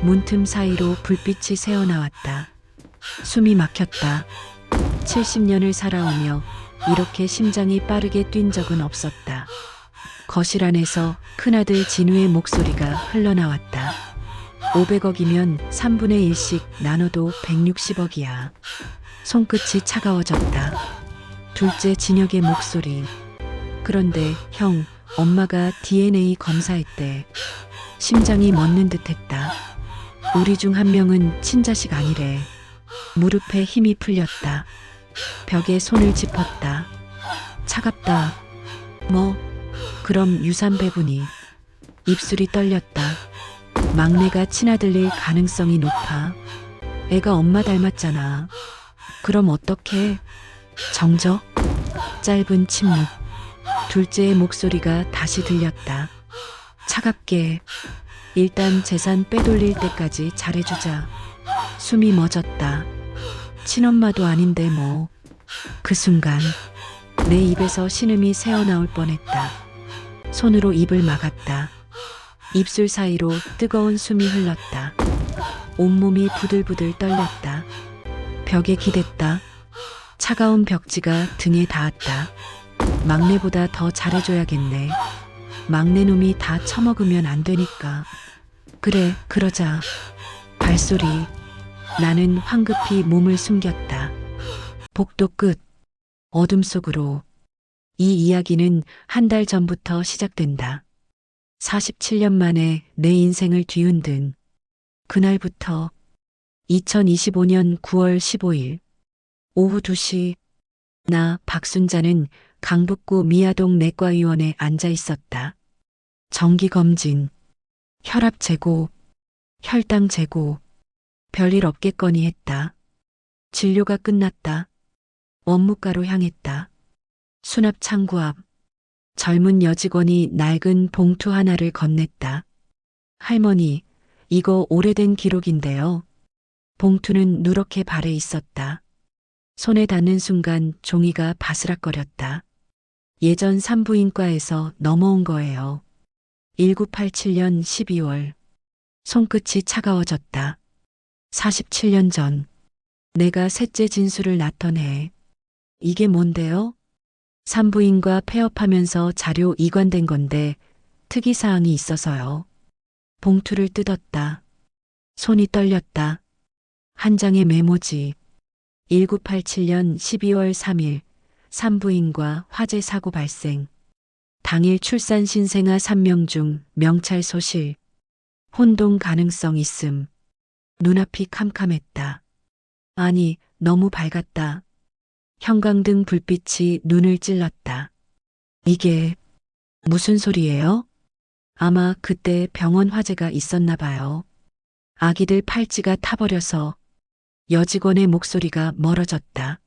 문틈 사이로 불빛이 새어나왔다. 숨이 막혔다. 70년을 살아오며 이렇게 심장이 빠르게 뛴 적은 없었다. 거실 안에서 큰아들 진우의 목소리가 흘러나왔다. 500억이면 3분의 1씩 나눠도 160억이야. 손끝이 차가워졌다. 둘째 진혁의 목소리. 그런데 형, 엄마가 DNA 검사했대. 심장이 멎는 듯했다. 우리 중 한 명은 친자식 아니래. 무릎에 힘이 풀렸다. 벽에 손을 짚었다. 차갑다. 뭐? 그럼 유산 배분이. 입술이 떨렸다. 막내가 친아들일 가능성이 높아. 애가 엄마 닮았잖아. 그럼 어떡해? 정적? 짧은 침묵. 둘째의 목소리가 다시 들렸다. 차갑게. 일단 재산 빼돌릴 때까지 잘해주자. 숨이 멎었다. 친엄마도 아닌데 뭐. 그 순간 내 입에서 신음이 새어나올 뻔했다. 손으로 입을 막았다. 입술 사이로 뜨거운 숨이 흘렀다. 온몸이 부들부들 떨렸다. 벽에 기댔다. 차가운 벽지가 등에 닿았다. 막내보다 더 잘해줘야겠네. 막내놈이 다 처먹으면 안 되니까. 그래, 그러자. 발소리. 나는 황급히 몸을 숨겼다. 복도 끝. 어둠 속으로. 이 이야기는 한 달 전부터 시작된다. 47년 만에 내 인생을 뒤흔든 그날부터 2025년 9월 15일 오후 2시 나 박순자는 강북구 미아동 내과의원에 앉아 있었다. 정기검진, 혈압 재고, 혈당 재고, 별일 없겠거니 했다. 진료가 끝났다. 원무과로 향했다. 수납 창구 앞 젊은 여직원이 낡은 봉투 하나를 건넸다. 할머니, 이거 오래된 기록인데요. 봉투는 누렇게 발에 있었다. 손에 닿는 순간 종이가 바스락거렸다. 예전 산부인과에서 넘어온 거예요. 1987년 12월. 손끝이 차가워졌다. 47년 전. 내가 셋째 진수를 낳던 해. 이게 뭔데요? 산부인과 폐업하면서 자료 이관된 건데 특이사항이 있어서요. 봉투를 뜯었다. 손이 떨렸다. 한 장의 메모지. 1987년 12월 3일 산부인과 화재 사고 발생. 당일 출산 신생아 3명 중 명찰 소실. 혼동 가능성 있음. 눈앞이 캄캄했다. 아니, 너무 밝았다. 형광등 불빛이 눈을 찔렀다. 이게 무슨 소리예요? 아마 그때 병원 화재가 있었나 봐요. 아기들 팔찌가 타버려서. 여직원의 목소리가 멀어졌다.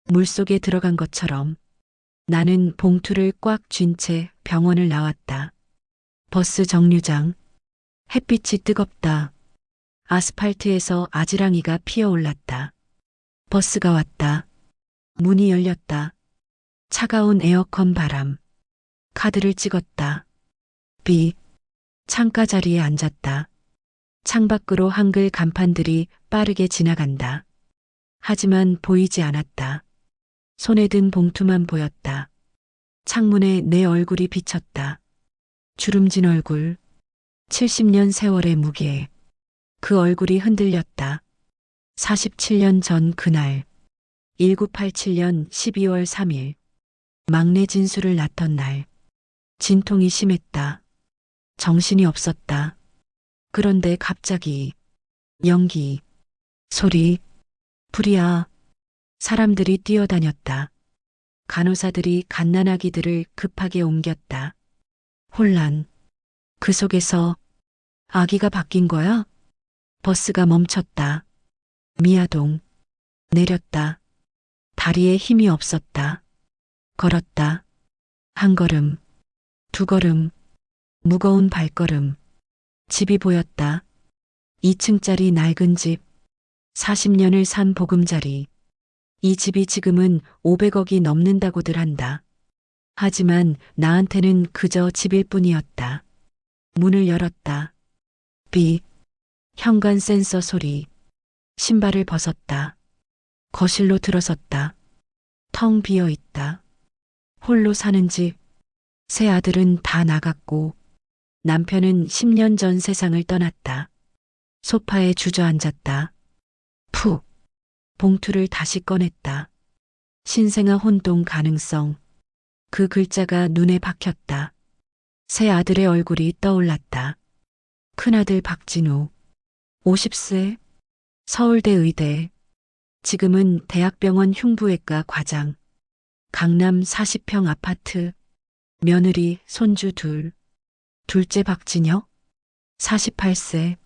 물속에 들어간 것처럼. 나는 봉투를 꽉 쥔 채 병원을 나왔다. 버스 정류장. 햇빛이 뜨겁다. 아스팔트에서 아지랑이가 피어올랐다. 버스가 왔다. 문이 열렸다. 차가운 에어컨 바람. 카드를 찍었다. 비. 창가 자리에 앉았다. 창밖으로 한글 간판들이 빠르게 지나간다. 하지만 보이지 않았다. 손에 든 봉투만 보였다. 창문에 내 얼굴이 비쳤다. 주름진 얼굴. 70년 세월의 무게. 그 얼굴이 흔들렸다. 47년 전 그날. 1987년 12월 3일. 막내 진수를 낳던 날. 진통이 심했다. 정신이 없었다. 그런데 갑자기 연기, 소리, 불이야. 사람들이 뛰어다녔다. 간호사들이 갓난아기들을 급하게 옮겼다. 혼란. 그 속에서 아기가 바뀐 거야? 버스가 멈췄다. 미아동. 내렸다. 다리에 힘이 없었다. 걸었다. 한 걸음, 두 걸음, 무거운 발걸음. 집이 보였다. 2층짜리 낡은 집. 40년을 산 보금자리. 이 집이 지금은 500억이 넘는다고들 한다. 하지만 나한테는 그저 집일 뿐이었다. 문을 열었다. 비. 현관 센서 소리. 신발을 벗었다. 거실로 들어섰다. 텅 비어 있다. 홀로 사는 집. 새 아들은 다 나갔고 남편은 10년 전 세상을 떠났다. 소파에 주저앉았다. 푹. 봉투를 다시 꺼냈다. 신생아 혼동 가능성. 그 글자가 눈에 박혔다. 새 아들의 얼굴이 떠올랐다. 큰아들 박진우. 50세. 서울대 의대. 지금은 대학병원 흉부외과 과장. 강남 40평 아파트. 며느리, 손주 둘. 둘째 박진혁. 48세.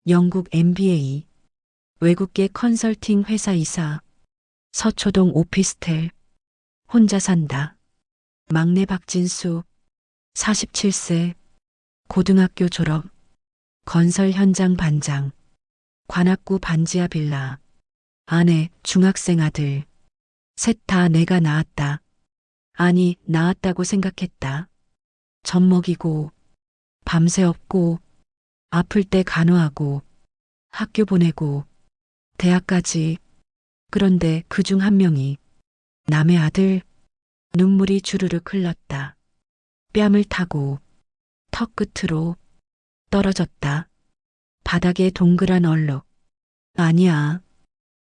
영국 MBA. 외국계 컨설팅 회사 이사. 서초동 오피스텔. 혼자 산다. 막내 박진수. 47세. 고등학교 졸업. 건설 현장 반장. 관악구 반지하 빌라. 아내, 중학생 아들. 셋 다 내가 낳았다. 아니, 낳았다고 생각했다. 젖 먹이고, 밤새 업고, 아플 때 간호하고, 학교 보내고, 대학까지. 그런데 그중 한 명이 남의 아들. 눈물이 주르륵 흘렀다. 뺨을 타고 턱 끝으로 떨어졌다. 바닥에 동그란 얼룩. 아니야.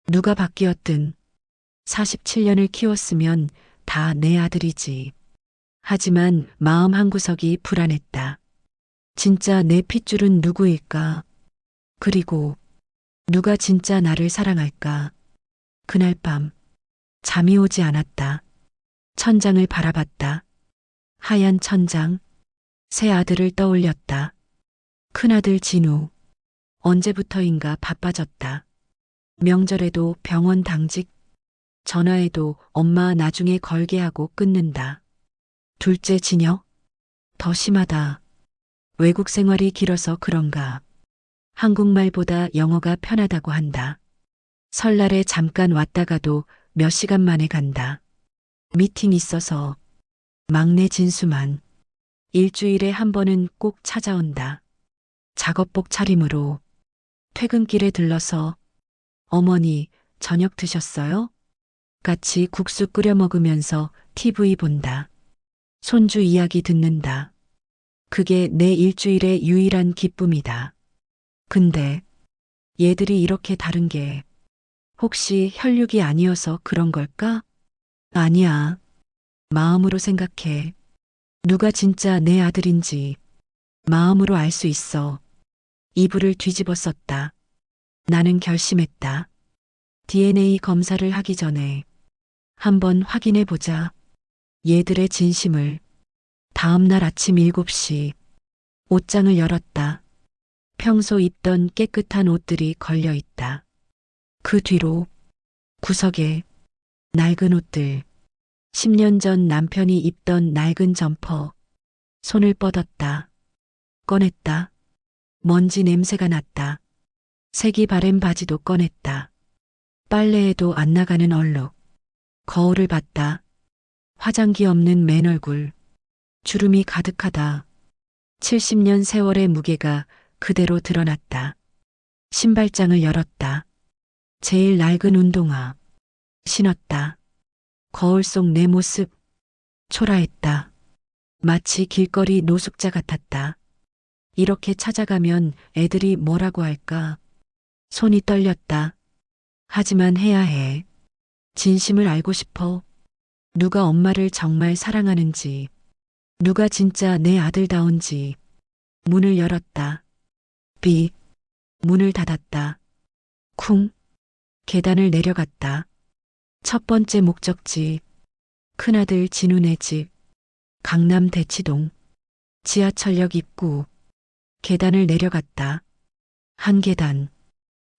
누가 바뀌었든 47년을 키웠으면 다 내 아들이지. 하지만 마음 한구석이 불안했다. 진짜 내 핏줄은 누구일까? 그리고 누가 진짜 나를 사랑할까? 그날 밤 잠이 오지 않았다. 천장을 바라봤다. 하얀 천장. 새 아들을 떠올렸다. 큰아들 진우. 언제부터인가 바빠졌다. 명절에도 병원 당직. 전화해도 엄마 나중에 걸게 하고 끊는다. 둘째 진혁. 더 심하다. 외국 생활이 길어서 그런가. 한국말보다 영어가 편하다고 한다. 설날에 잠깐 왔다가도 몇 시간 만에 간다. 미팅 있어서. 막내 진수만. 일주일에 한 번은 꼭 찾아온다. 작업복 차림으로. 퇴근길에 들러서 어머니 저녁 드셨어요? 같이 국수 끓여 먹으면서 TV 본다. 손주 이야기 듣는다. 그게 내 일주일의 유일한 기쁨이다. 근데 얘들이 이렇게 다른 게 혹시 혈육이 아니어서 그런 걸까? 아니야. 마음으로 생각해. 누가 진짜 내 아들인지 마음으로 알 수 있어. 이불을 뒤집어 썼다. 나는 결심했다. DNA 검사를 하기 전에 한번 확인해 보자. 얘들의 진심을. 다음 날 아침 7시 옷장을 열었다. 평소 입던 깨끗한 옷들이 걸려 있다. 그 뒤로 구석에 낡은 옷들. 10년 전 남편이 입던 낡은 점퍼. 손을 뻗었다. 꺼냈다. 먼지 냄새가 났다. 색이 바랜 바지도 꺼냈다. 빨래에도 안 나가는 얼룩. 거울을 봤다. 화장기 없는 맨 얼굴. 주름이 가득하다. 70년 세월의 무게가 그대로 드러났다. 신발장을 열었다. 제일 낡은 운동화. 신었다. 거울 속 내 모습. 초라했다. 마치 길거리 노숙자 같았다. 이렇게 찾아가면 애들이 뭐라고 할까? 손이 떨렸다. 하지만 해야 해. 진심을 알고 싶어. 누가 엄마를 정말 사랑하는지. 누가 진짜 내 아들다운지. 문을 열었다. 삐. 문을 닫았다. 쿵. 계단을 내려갔다. 첫 번째 목적지. 큰아들 진우네 집. 강남 대치동. 지하철역 입구. 계단을 내려갔다. 한 계단.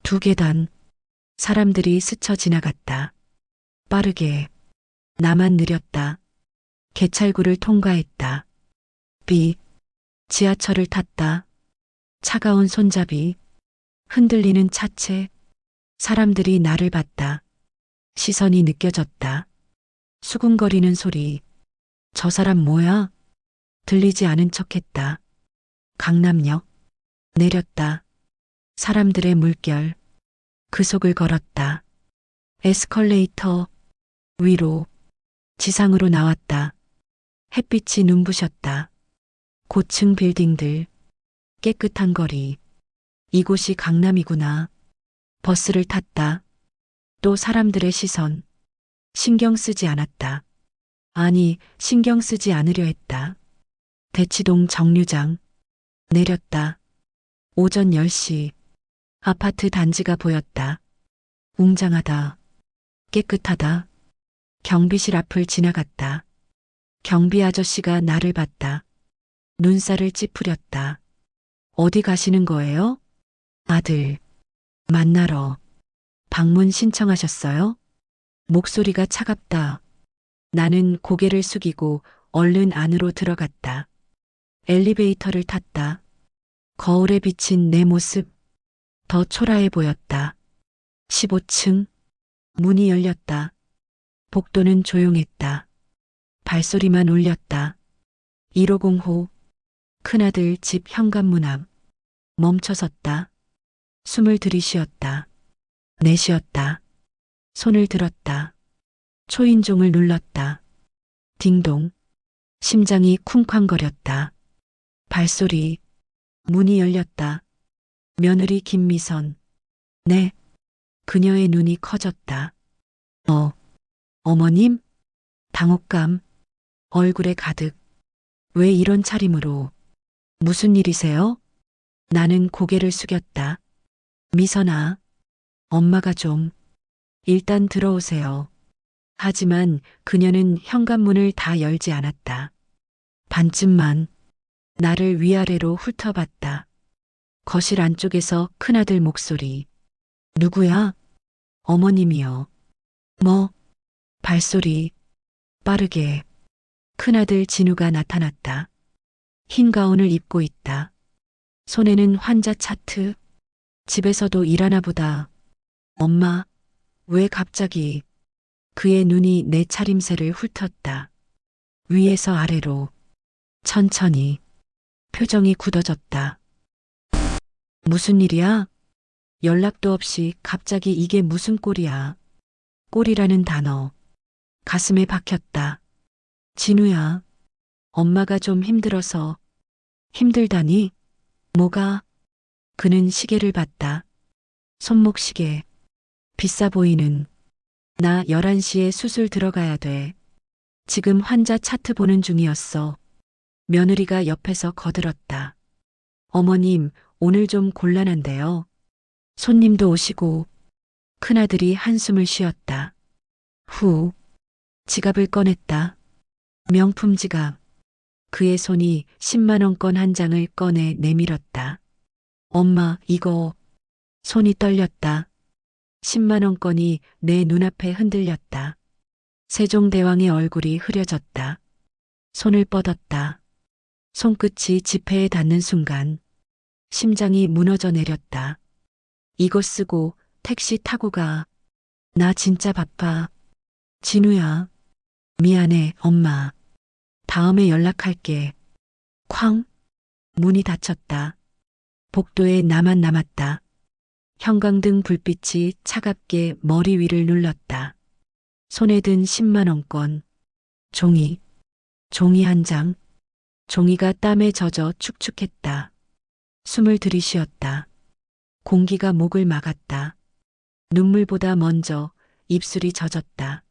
두 계단. 사람들이 스쳐 지나갔다. 빠르게. 나만 느렸다. 개찰구를 통과했다. 삐. 지하철을 탔다. 차가운 손잡이. 흔들리는 차체. 사람들이 나를 봤다. 시선이 느껴졌다. 수군거리는 소리. 저 사람 뭐야? 들리지 않은 척했다. 강남역. 내렸다. 사람들의 물결, 그 속을 걸었다. 에스컬레이터 위로, 지상으로 나왔다. 햇빛이 눈부셨다. 고층 빌딩들, 깨끗한 거리. 이곳이 강남이구나. 버스를 탔다. 또 사람들의 시선. 신경 쓰지 않았다. 아니, 신경 쓰지 않으려 했다. 대치동 정류장. 내렸다. 오전 10시. 아파트 단지가 보였다. 웅장하다. 깨끗하다. 경비실 앞을 지나갔다. 경비 아저씨가 나를 봤다. 눈살을 찌푸렸다. 어디 가시는 거예요? 아들. 만나러. 방문 신청하셨어요? 목소리가 차갑다. 나는 고개를 숙이고 얼른 안으로 들어갔다. 엘리베이터를 탔다. 거울에 비친 내 모습. 더 초라해 보였다. 15층. 문이 열렸다. 복도는 조용했다. 발소리만 울렸다. 150호. 큰아들 집 현관문 앞. 멈춰섰다. 숨을 들이쉬었다. 내쉬었다. 손을 들었다. 초인종을 눌렀다. 딩동. 심장이 쿵쾅거렸다. 발소리. 문이 열렸다. 며느리 김미선. 네. 그녀의 눈이 커졌다. 어머님? 당혹감. 얼굴에 가득. 왜 이런 차림으로? 무슨 일이세요? 나는 고개를 숙였다. 미선아. 엄마가 좀. 일단 들어오세요. 하지만 그녀는 현관문을 다 열지 않았다. 반쯤만. 나를 위아래로 훑어봤다. 거실 안쪽에서 큰아들 목소리. 누구야? 어머님이요. 뭐? 발소리. 빠르게. 큰아들 진우가 나타났다. 흰 가운을 입고 있다. 손에는 환자 차트. 집에서도 일하나 보다. 엄마, 왜 갑자기? 그의 눈이 내 차림새를 훑었다. 위에서 아래로. 천천히. 표정이 굳어졌다. 무슨 일이야? 연락도 없이 갑자기 이게 무슨 꼴이야? 꼴이라는 단어. 가슴에 박혔다. 진우야, 엄마가 좀 힘들어서. 힘들다니? 뭐가? 그는 시계를 봤다. 손목 시계. 비싸 보이는. 나 11시에 수술 들어가야 돼. 지금 환자 차트 보는 중이었어. 며느리가 옆에서 거들었다. 어머님, 오늘 좀 곤란한데요. 손님도 오시고. 큰아들이 한숨을 쉬었다. 후. 지갑을 꺼냈다. 명품 지갑. 그의 손이 10만 원권 한 장을 꺼내 내밀었다. 엄마, 이거. 손이 떨렸다. 10만 원권이 내 눈앞에 흔들렸다. 세종대왕의 얼굴이 흐려졌다. 손을 뻗었다. 손끝이 지폐에 닿는 순간 심장이 무너져 내렸다. 이거 쓰고 택시 타고 가. 나 진짜 바빠. 진우야. 미안해, 엄마. 다음에 연락할게. 쾅. 문이 닫혔다. 복도에 나만 남았다. 형광등 불빛이 차갑게 머리 위를 눌렀다. 손에 든 10만 원권. 종이. 종이 한 장. 종이가 땀에 젖어 축축했다. 숨을 들이쉬었다. 공기가 목을 막았다. 눈물보다 먼저 입술이 젖었다.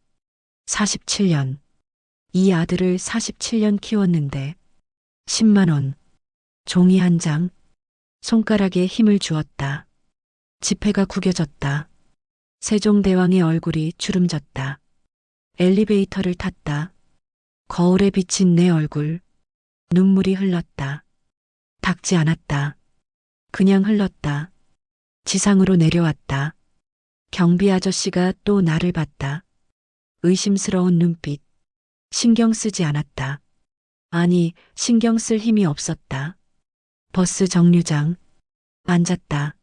47년. 이 아들을 47년 키웠는데 10만 원. 종이 한 장. 손가락에 힘을 주었다. 지폐가 구겨졌다. 세종대왕의 얼굴이 주름졌다. 엘리베이터를 탔다. 거울에 비친 내 얼굴. 눈물이 흘렀다. 닦지 않았다. 그냥 흘렀다. 지상으로 내려왔다. 경비 아저씨가 또 나를 봤다. 의심스러운 눈빛. 신경 쓰지 않았다. 아니, 신경 쓸 힘이 없었다. 버스 정류장. 앉았다.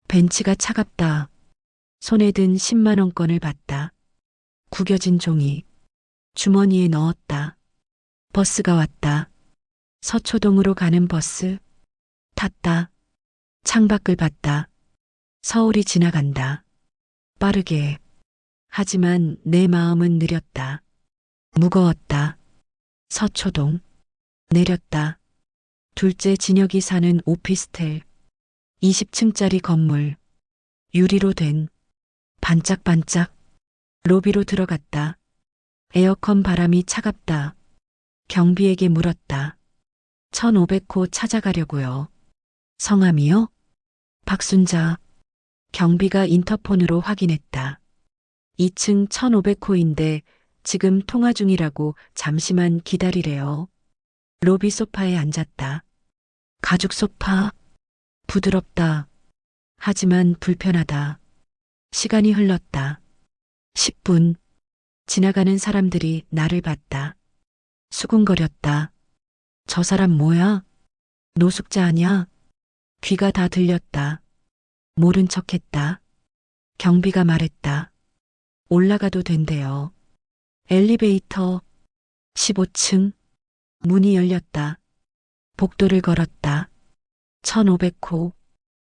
벤치가 차갑다. 손에 든 10만 원권을 봤다. 구겨진 종이. 주머니에 넣었다. 버스가 왔다. 서초동으로 가는 버스. 탔다. 창밖을 봤다. 서울이 지나간다. 빠르게. 하지만 내 마음은 느렸다. 무거웠다. 서초동. 내렸다. 둘째 진혁이 사는 오피스텔. 20층짜리 건물. 유리로 된 반짝반짝. 로비로 들어갔다. 에어컨 바람이 차갑다. 경비에게 물었다. 1500호 찾아가려고요. 성함이요? 박순자. 경비가 인터폰으로 확인했다. 2층 1500호인데 지금 통화 중이라고 잠시만 기다리래요. 로비 소파에 앉았다. 가죽 소파. 부드럽다. 하지만 불편하다. 시간이 흘렀다. 10분. 지나가는 사람들이 나를 봤다. 수군거렸다. 저 사람 뭐야? 노숙자 아냐? 귀가 다 들렸다. 모른 척했다. 경비가 말했다. 올라가도 된대요. 엘리베이터. 15층. 문이 열렸다. 복도를 걸었다. 1500호.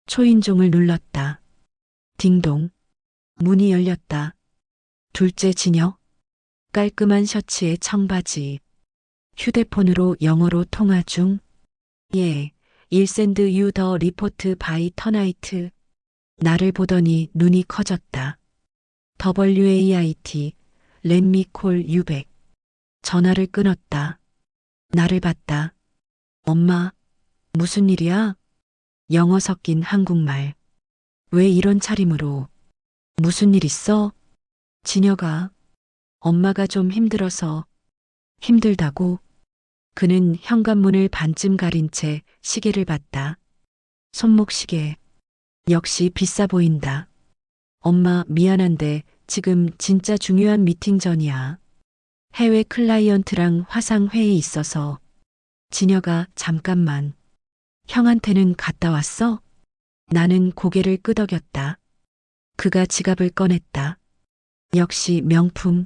초인종을 눌렀다. 딩동. 문이 열렸다. 둘째 진혁. 깔끔한 셔츠에 청바지. 휴대폰으로 영어로 통화 중. 예. 일샌드 유 더 리포트 바이 터나이트. 나를 보더니 눈이 커졌다. WAIT. 렛미 콜 유백. 전화를 끊었다. 나를 봤다. 엄마. 무슨 일이야? 영어 섞인 한국말. 왜 이런 차림으로? 무슨 일 있어? 진혁아. 엄마가 좀 힘들어서. 힘들다고? 그는 현관문을 반쯤 가린 채 시계를 봤다. 손목시계. 역시 비싸 보인다. 엄마 미안한데 지금 진짜 중요한 미팅 전이야. 해외 클라이언트랑 화상회의 있어서. 진혁아 잠깐만. 형한테는 갔다 왔어? 나는 고개를 끄덕였다. 그가 지갑을 꺼냈다. 역시 명품.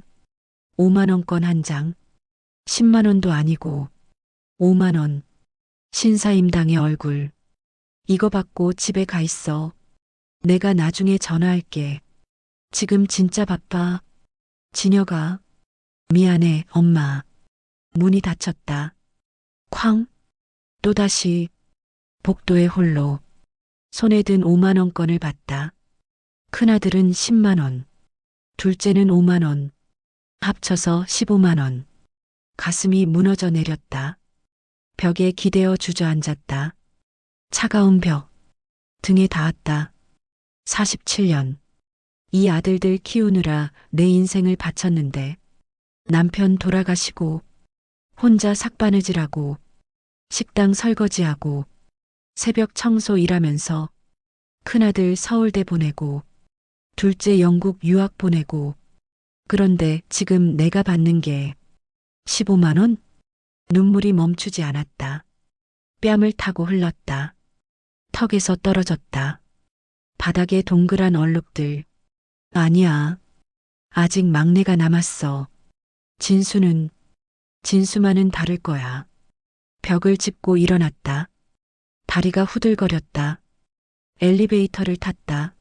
5만 원권 한 장. 10만 원도 아니고 5만 원. 신사임당의 얼굴. 이거 받고 집에 가 있어. 내가 나중에 전화할게. 지금 진짜 바빠. 진혁아. 미안해, 엄마. 문이 닫혔다. 쾅. 또다시. 복도에 홀로. 손에 든 5만 원권을 받다. 큰아들은 10만 원. 둘째는 5만 원. 합쳐서 15만 원. 가슴이 무너져 내렸다. 벽에 기대어 주저앉았다. 차가운 벽. 등에 닿았다. 47년. 이 아들들 키우느라 내 인생을 바쳤는데 남편 돌아가시고 혼자 삭바느질하고 식당 설거지하고 새벽 청소 일하면서 큰아들 서울대 보내고 둘째 영국 유학 보내고 그런데 지금 내가 받는 게 15만 원? 눈물이 멈추지 않았다. 뺨을 타고 흘렀다. 턱에서 떨어졌다. 바닥에 동그란 얼룩들. 아니야. 아직 막내가 남았어. 진수만은 다를 거야. 벽을 짚고 일어났다. 다리가 후들거렸다. 엘리베이터를 탔다.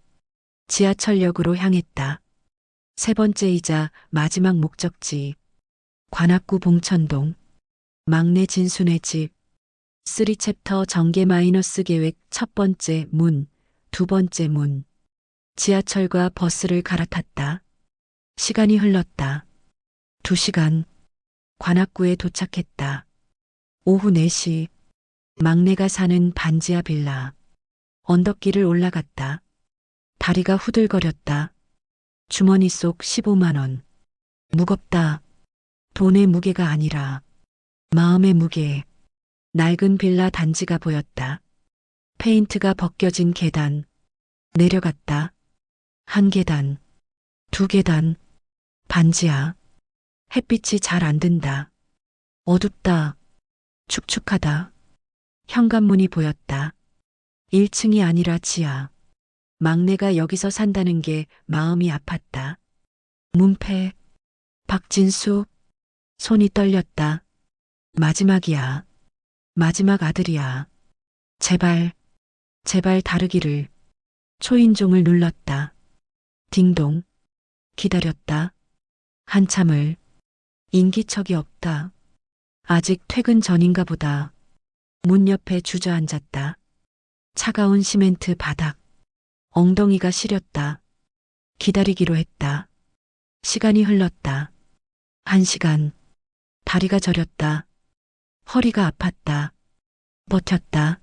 지하철역으로 향했다. 세 번째이자 마지막 목적지. 관악구 봉천동. 막내 진순의 집. 3챕터 전개 마이너스 계획 첫 번째 문, 두 번째 문. 지하철과 버스를 갈아탔다. 시간이 흘렀다. 2시간. 관악구에 도착했다. 오후 4시. 막내가 사는 반지하 빌라. 언덕길을 올라갔다. 다리가 후들거렸다. 주머니 속 15만 원. 무겁다. 돈의 무게가 아니라 마음의 무게. 낡은 빌라 단지가 보였다. 페인트가 벗겨진 계단. 내려갔다. 한 계단. 두 계단. 반지하. 햇빛이 잘 안 든다. 어둡다. 축축하다. 현관문이 보였다. 1층이 아니라 지하. 막내가 여기서 산다는 게 마음이 아팠다. 문패. 박진수. 손이 떨렸다. 마지막이야. 마지막 아들이야. 제발 다르기를. 초인종을 눌렀다. 딩동. 기다렸다. 한참을. 인기척이 없다. 아직 퇴근 전인가 보다. 문 옆에 주저앉았다. 차가운 시멘트 바닥. 엉덩이가 시렸다. 기다리기로 했다. 시간이 흘렀다. 1시간. 다리가 저렸다. 허리가 아팠다. 버텼다.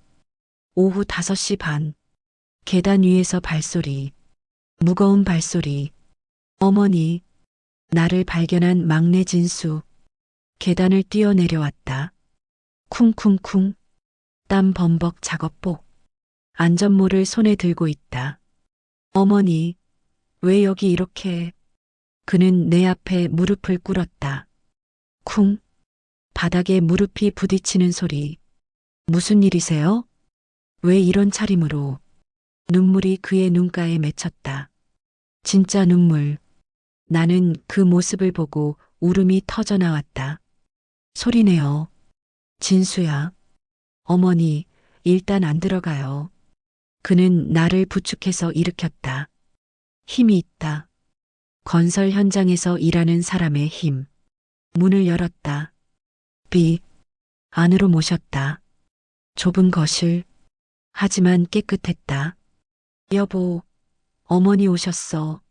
오후 5시 반. 계단 위에서 발소리. 무거운 발소리. 어머니. 나를 발견한 막내 진수. 계단을 뛰어내려왔다. 쿵쿵쿵. 땀 범벅 작업복. 안전모를 손에 들고 있다. 어머니. 왜 여기 이렇게. 그는 내 앞에 무릎을 꿇었다. 쿵. 바닥에 무릎이 부딪히는 소리. 무슨 일이세요? 왜 이런 차림으로. 눈물이 그의 눈가에 맺혔다. 진짜 눈물. 나는 그 모습을 보고 울음이 터져 나왔다. 소리내어. 진수야. 어머니, 일단 안 들어가요. 그는 나를 부축해서 일으켰다. 힘이 있다. 건설 현장에서 일하는 사람의 힘. 문을 열었다. 안으로 모셨다. 좁은 거실. 하지만 깨끗했다. 여보, 어머니 오셨어.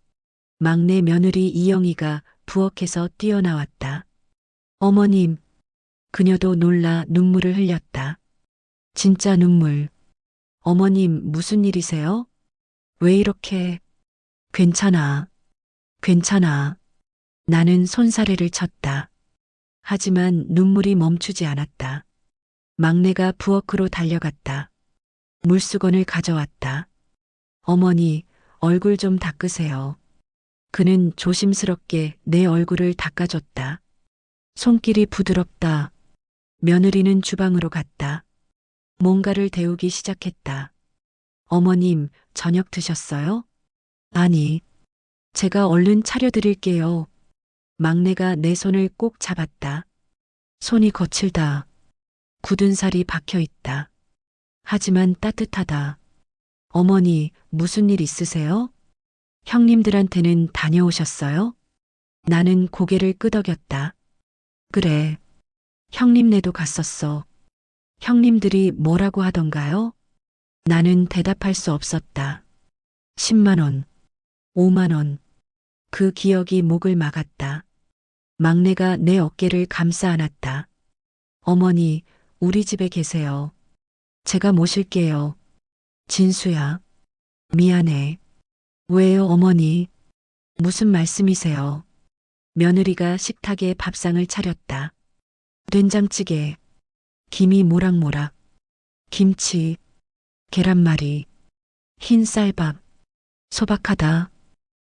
막내 며느리 이영희가 부엌에서 뛰어나왔다. 어머님. 그녀도 놀라 눈물을 흘렸다. 진짜 눈물. 어머님 무슨 일이세요? 왜 이렇게. 괜찮아. 괜찮아. 나는 손사래를 쳤다. 하지만 눈물이 멈추지 않았다. 막내가 부엌으로 달려갔다. 물수건을 가져왔다. 어머니, 얼굴 좀 닦으세요. 그는 조심스럽게 내 얼굴을 닦아줬다. 손길이 부드럽다. 며느리는 주방으로 갔다. 뭔가를 데우기 시작했다. 어머님, 저녁 드셨어요? 아니. 제가 얼른 차려드릴게요. 막내가 내 손을 꼭 잡았다. 손이 거칠다. 굳은 살이 박혀 있다. 하지만 따뜻하다. 어머니, 무슨 일 있으세요? 형님들한테는 다녀오셨어요? 나는 고개를 끄덕였다. 그래. 형님네도 갔었어. 형님들이 뭐라고 하던가요? 나는 대답할 수 없었다. 10만 원, 5만 원. 그 기억이 목을 막았다. 막내가 내 어깨를 감싸 안았다. 어머니, 우리 집에 계세요. 제가 모실게요. 진수야. 미안해. 왜요, 어머니? 무슨 말씀이세요? 며느리가 식탁에 밥상을 차렸다. 된장찌개, 김이 모락모락, 김치, 계란말이, 흰 쌀밥, 소박하다.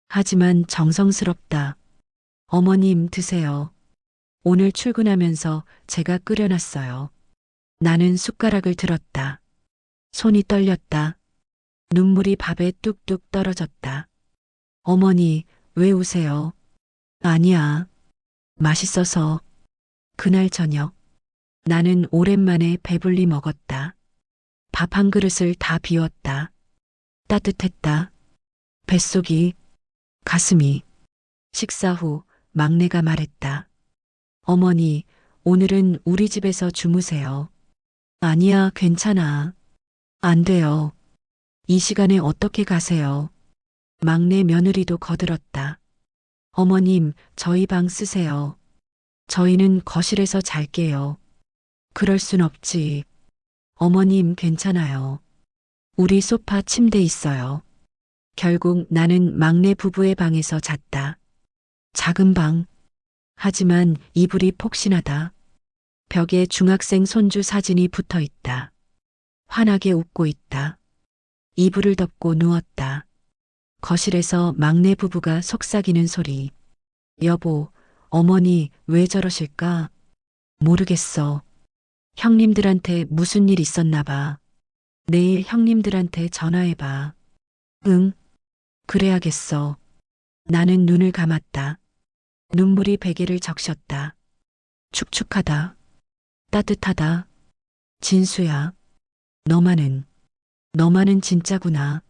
하지만 정성스럽다. 어머님 드세요. 오늘 출근하면서 제가 끓여놨어요. 나는 숟가락을 들었다. 손이 떨렸다. 눈물이 밥에 뚝뚝 떨어졌다. 어머니, 왜 우세요? 아니야. 맛있어서. 그날 저녁. 나는 오랜만에 배불리 먹었다. 밥 한 그릇을 다 비웠다. 따뜻했다. 뱃속이, 가슴이. 식사 후 막내가 말했다. 어머니, 오늘은 우리 집에서 주무세요. 아니야, 괜찮아. 안 돼요. 이 시간에 어떻게 가세요? 막내 며느리도 거들었다. 어머님, 저희 방 쓰세요. 저희는 거실에서 잘게요. 그럴 순 없지. 어머님, 괜찮아요. 우리 소파 침대 있어요. 결국 나는 막내 부부의 방에서 잤다. 작은 방. 하지만 이불이 폭신하다. 벽에 중학생 손주 사진이 붙어 있다. 환하게 웃고 있다. 이불을 덮고 누웠다. 거실에서 막내 부부가 속삭이는 소리. 여보, 어머니 왜 저러실까? 모르겠어. 형님들한테 무슨 일 있었나 봐. 내일 형님들한테 전화해봐. 응, 그래야겠어. 나는 눈을 감았다. 눈물이 베개를 적셨다. 축축하다. 따뜻하다. 진수야. 너만은 진짜구나.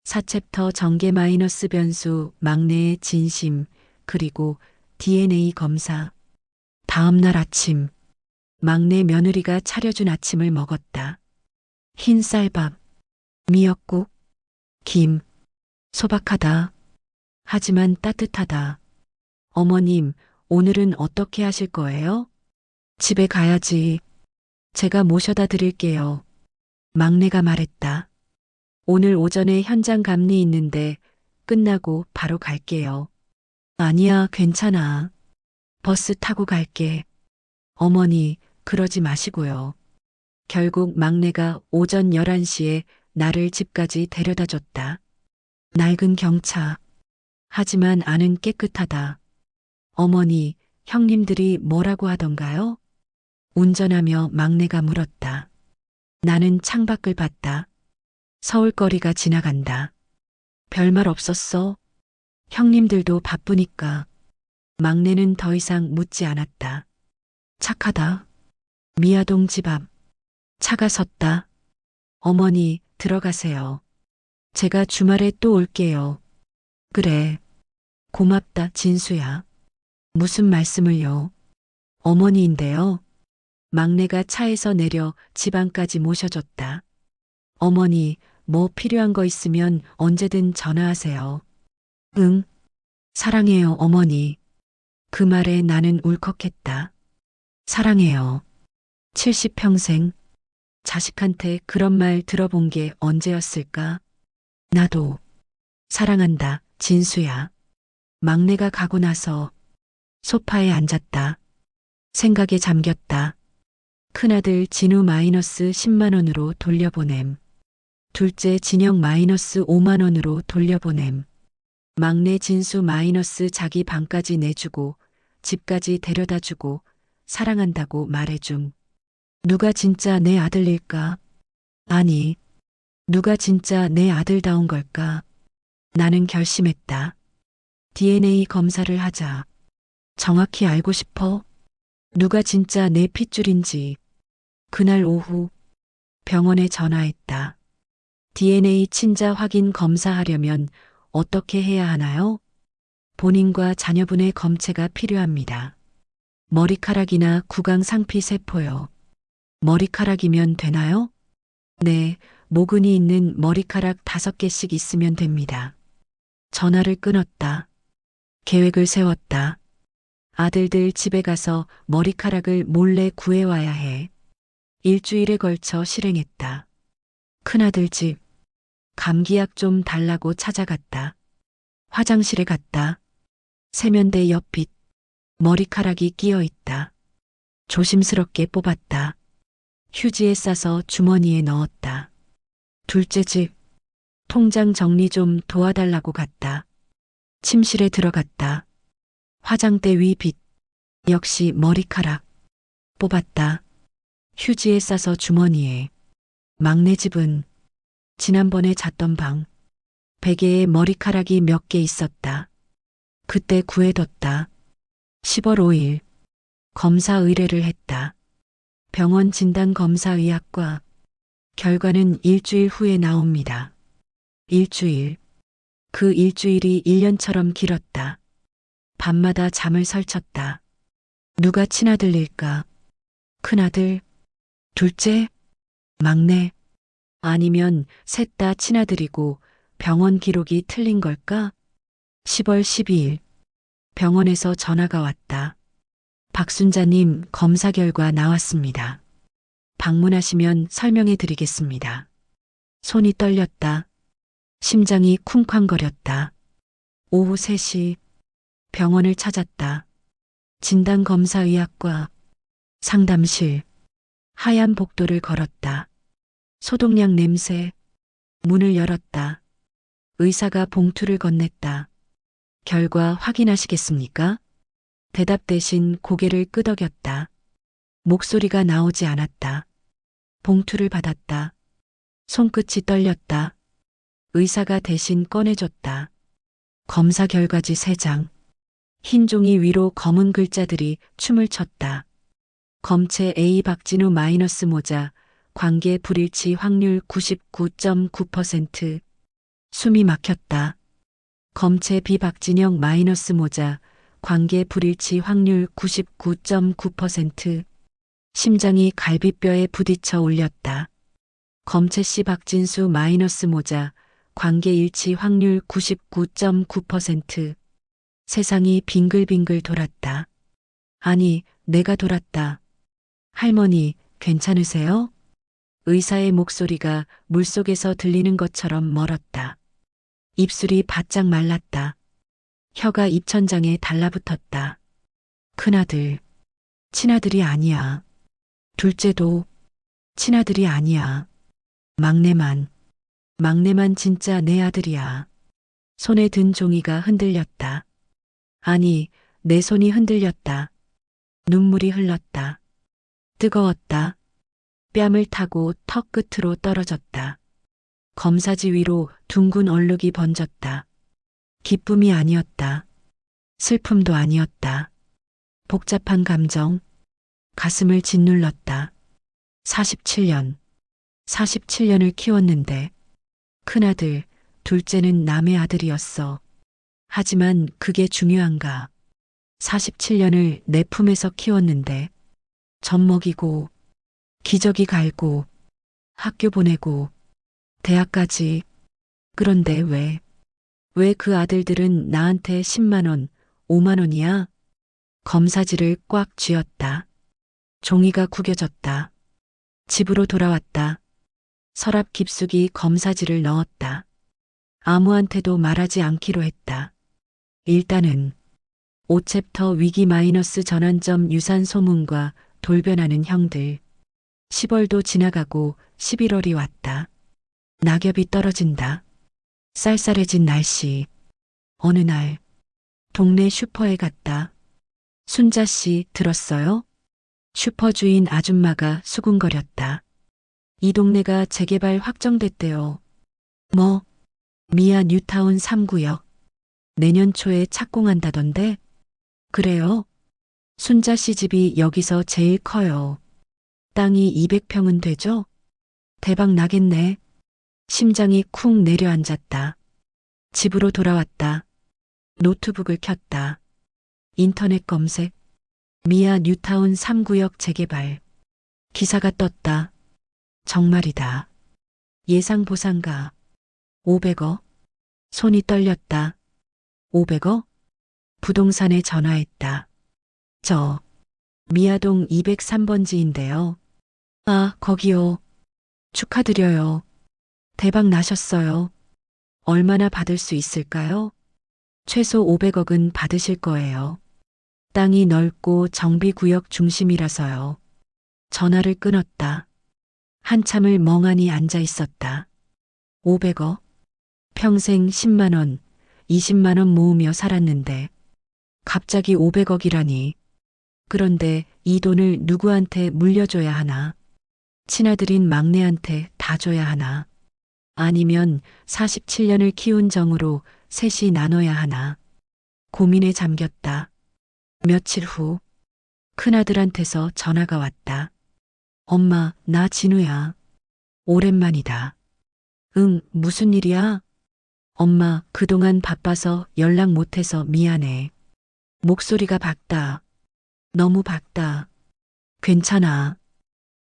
4챕터 전개 마이너스 변수 막내의 진심 그리고 DNA 검사. 다음 날 아침 막내 며느리가 차려준 아침을 먹었다. 흰 쌀밥, 미역국, 김, 소박하다. 하지만 따뜻하다. 어머님, 오늘은 어떻게 하실 거예요? 집에 가야지. 제가 모셔다 드릴게요. 막내가 말했다. 오늘 오전에 현장 감리 있는데 끝나고 바로 갈게요. 아니야, 괜찮아. 버스 타고 갈게. 어머니, 그러지 마시고요. 결국 막내가 오전 11시에 나를 집까지 데려다 줬다. 낡은 경차. 하지만 안은 깨끗하다. 어머니, 형님들이 뭐라고 하던가요? 운전하며 막내가 물었다. 나는 창밖을 봤다. 서울거리가 지나간다. 별말 없었어. 형님들도 바쁘니까. 막내는 더 이상 묻지 않았다. 착하다. 미아동 집 앞. 차가 섰다. 어머니, 들어가세요. 제가 주말에 또 올게요. 그래. 고맙다, 진수야. 무슨 말씀을요? 어머니인데요. 막내가 차에서 내려 집 안까지 모셔줬다. 어머니, 뭐 필요한 거 있으면 언제든 전화하세요. 응. 사랑해요, 어머니. 그 말에 나는 울컥했다. 사랑해요. 70평생. 자식한테 그런 말 들어본 게 언제였을까? 나도. 사랑한다, 진수야. 막내가 가고 나서 소파에 앉았다. 생각에 잠겼다. 큰아들 진우 마이너스 10만 원으로 돌려보냄. 둘째 진영 마이너스 5만 원으로 돌려보냄. 막내 진수 마이너스 자기 방까지 내주고 집까지 데려다주고 사랑한다고 말해줌. 누가 진짜 내 아들일까? 아니, 누가 진짜 내 아들다운 걸까? 나는 결심했다. DNA 검사를 하자. 정확히 알고 싶어. 누가 진짜 내 핏줄인지. 그날 오후 병원에 전화했다. DNA 친자 확인 검사하려면 어떻게 해야 하나요? 본인과 자녀분의 검체가 필요합니다. 머리카락이나 구강 상피 세포요. 머리카락이면 되나요? 네, 모근이 있는 머리카락 5개씩 있으면 됩니다. 전화를 끊었다. 계획을 세웠다. 아들들 집에 가서 머리카락을 몰래 구해와야 해. 일주일에 걸쳐 실행했다. 큰아들 집. 감기약 좀 달라고 찾아갔다. 화장실에 갔다. 세면대 옆빛. 머리카락이 끼어 있다. 조심스럽게 뽑았다. 휴지에 싸서 주머니에 넣었다. 둘째 집. 통장 정리 좀 도와달라고 갔다. 침실에 들어갔다. 화장대 위 빛. 역시 머리카락. 뽑았다. 휴지에 싸서 주머니에. 막내 집은 지난번에 잤던 방. 베개에 머리카락이 몇 개 있었다. 그때 구해뒀다. 10월 5일. 검사 의뢰를 했다. 병원 진단검사의학과. 결과는 일주일 후에 나옵니다. 일주일. 그 일주일이 1년처럼 길었다. 밤마다 잠을 설쳤다. 누가 친아들일까? 큰아들? 둘째? 막내? 아니면 셋 다 친아들이고 병원 기록이 틀린 걸까? 10월 12일. 병원에서 전화가 왔다. 박순자님 검사 결과 나왔습니다. 방문하시면 설명해 드리겠습니다. 손이 떨렸다. 심장이 쿵쾅거렸다. 오후 3시 병원을 찾았다. 진단검사의학과 상담실. 하얀 복도를 걸었다. 소독약 냄새. 문을 열었다. 의사가 봉투를 건넸다. 결과 확인하시겠습니까? 대답 대신 고개를 끄덕였다. 목소리가 나오지 않았다. 봉투를 받았다. 손끝이 떨렸다. 의사가 대신 꺼내줬다. 검사 결과지 3장. 흰 종이 위로 검은 글자들이 춤을 췄다. 검체 A 박진우 마이너스 모자. 관계 불일치 확률 99.9%. 숨이 막혔다. 검체 비박진영 마이너스 모자, 관계 불일치 확률 99.9%. 심장이 갈비뼈에 부딪혀 울렸다. 검체 씨 박진수 마이너스 모자, 관계 일치 확률 99.9%. 세상이 빙글빙글 돌았다. 아니, 내가 돌았다. 할머니, 괜찮으세요? 의사의 목소리가 물속에서 들리는 것처럼 멀었다. 입술이 바짝 말랐다. 혀가 입천장에 달라붙었다. 큰아들, 친아들이 아니야. 둘째도 친아들이 아니야. 막내만 진짜 내 아들이야. 손에 든 종이가 흔들렸다. 아니, 내 손이 흔들렸다. 눈물이 흘렀다. 뜨거웠다. 뺨을 타고 턱 끝으로 떨어졌다. 검사지 위로 둥근 얼룩이 번졌다. 기쁨이 아니었다. 슬픔도 아니었다. 복잡한 감정, 가슴을 짓눌렀다. 47년을 키웠는데, 큰아들, 둘째는 남의 아들이었어. 하지만 그게 중요한가? 47년을 내 품에서 키웠는데, 젖 먹이고, 기저귀 갈고, 학교 보내고, 대학까지. 그런데 왜 그 아들들은 나한테 10만 원, 5만 원이야? 검사지를 꽉 쥐었다. 종이가 구겨졌다. 집으로 돌아왔다. 서랍 깊숙이 검사지를 넣었다. 아무한테도 말하지 않기로 했다. 일단은 5챕터 위기 마이너스 전환점 유산 소문과 돌변하는 형들. 10월도 지나가고 11월이 왔다. 낙엽이 떨어진다. 쌀쌀해진 날씨. 어느 날 동네 슈퍼에 갔다. 순자 씨 들었어요? 슈퍼 주인 아줌마가 수군거렸다. 이 동네가 재개발 확정됐대요. 뭐? 미아 뉴타운 3구역. 내년 초에 착공한다던데? 그래요? 순자 씨 집이 여기서 제일 커요. 땅이 200평은 되죠? 대박 나겠네. 심장이 쿵 내려앉았다. 집으로 돌아왔다. 노트북을 켰다. 인터넷 검색. 미아 뉴타운 3구역 재개발. 기사가 떴다. 정말이다. 예상 보상가 500억. 손이 떨렸다. 500억? 부동산에 전화했다. 저 미아동 203번지인데요. 아, 거기요. 축하드려요. 대박 나셨어요. 얼마나 받을 수 있을까요? 최소 500억은 받으실 거예요. 땅이 넓고 정비구역 중심이라서요. 전화를 끊었다. 한참을 멍하니 앉아 있었다. 500억? 평생 10만 원, 20만 원 모으며 살았는데 갑자기 500억이라니. 그런데 이 돈을 누구한테 물려줘야 하나? 친아들인 막내한테 다 줘야 하나? 아니면 47년을 키운 정으로 셋이 나눠야 하나? 고민에 잠겼다. 며칠 후 큰아들한테서 전화가 왔다. 엄마, 나 진우야. 오랜만이다. 응, 무슨 일이야? 엄마, 그동안 바빠서 연락 못해서 미안해. 목소리가 밝다. 너무 밝다. 괜찮아.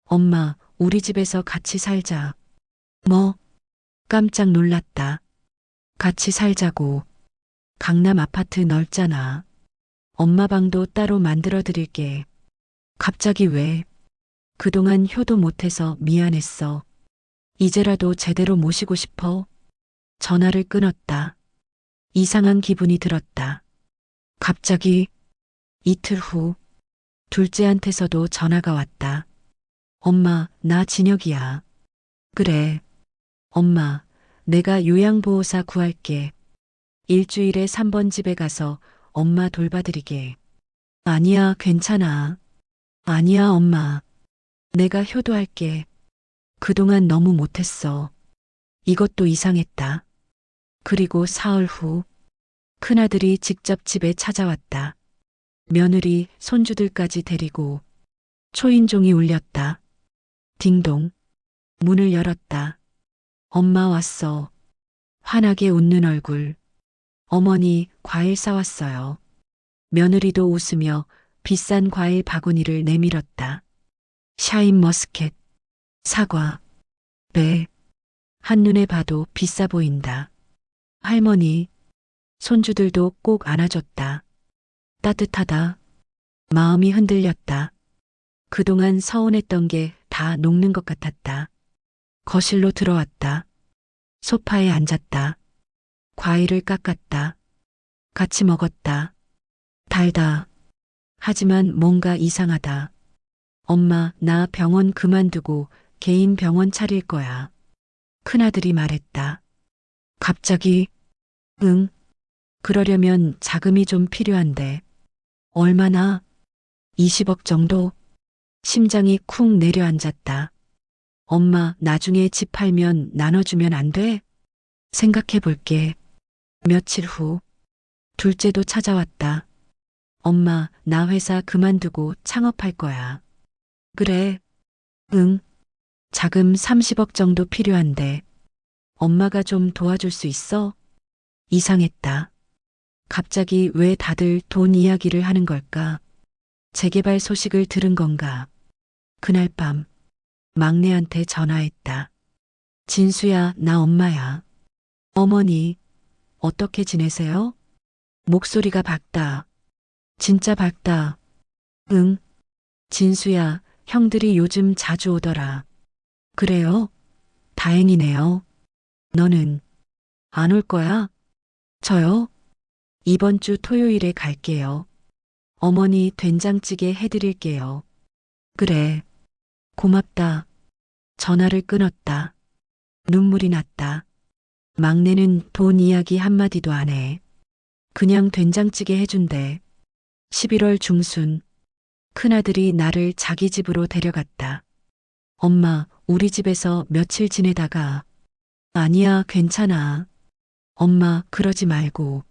엄마, 우리 집에서 같이 살자. 뭐? 깜짝 놀랐다. 같이 살자고. 강남 아파트 넓잖아. 엄마 방도 따로 만들어 드릴게. 갑자기 왜? 그동안 효도 못해서 미안했어. 이제라도 제대로 모시고 싶어. 전화를 끊었다. 이상한 기분이 들었다. 갑자기 이틀 후 둘째한테서도 전화가 왔다. 엄마, 나 진혁이야. 그래. 엄마, 내가 요양보호사 구할게. 일주일에 3번 집에 가서 엄마 돌봐드리게. 아니야, 괜찮아. 아니야, 엄마. 내가 효도할게. 그동안 너무 못했어. 이것도 이상했다. 그리고 사흘 후 큰아들이 직접 집에 찾아왔다. 며느리, 손주들까지 데리고 초인종이 울렸다. 딩동. 문을 열었다. 엄마 왔어. 환하게 웃는 얼굴. 어머니, 과일 사왔어요. 며느리도 웃으며 비싼 과일 바구니를 내밀었다. 샤인머스켓, 사과, 배. 한눈에 봐도 비싸 보인다. 할머니, 손주들도 꼭 안아줬다. 따뜻하다. 마음이 흔들렸다. 그동안 서운했던 게 다 녹는 것 같았다. 거실로 들어왔다. 소파에 앉았다. 과일을 깎았다. 같이 먹었다. 달다. 하지만 뭔가 이상하다. 엄마, 나 병원 그만두고 개인 병원 차릴 거야. 큰아들이 말했다. 갑자기, 응. 그러려면 자금이 좀 필요한데. 얼마나? 20억 정도? 심장이 쿵 내려앉았다. 엄마, 나중에 집 팔면 나눠주면 안 돼? 생각해 볼게. 며칠 후, 둘째도 찾아왔다. 엄마, 나 회사 그만두고 창업할 거야. 그래. 응. 자금 30억 정도 필요한데. 엄마가 좀 도와줄 수 있어? 이상했다. 갑자기 왜 다들 돈 이야기를 하는 걸까? 재개발 소식을 들은 건가? 그날 밤, 막내한테 전화했다. 진수야, 나 엄마야. 어머니, 어떻게 지내세요? 목소리가 밝다. 진짜 밝다. 응. 진수야, 형들이 요즘 자주 오더라. 그래요? 다행이네요. 너는 안 올 거야? 저요? 이번 주 토요일에 갈게요. 어머니 된장찌개 해드릴게요. 그래. 고맙다. 전화를 끊었다. 눈물이 났다. 막내는 돈 이야기 한마디도 안 해. 그냥 된장찌개 해준대. 11월 중순, 큰아들이 나를 자기 집으로 데려갔다. 엄마, 우리 집에서 며칠 지내다가. 아니야, 괜찮아. 엄마, 그러지 말고.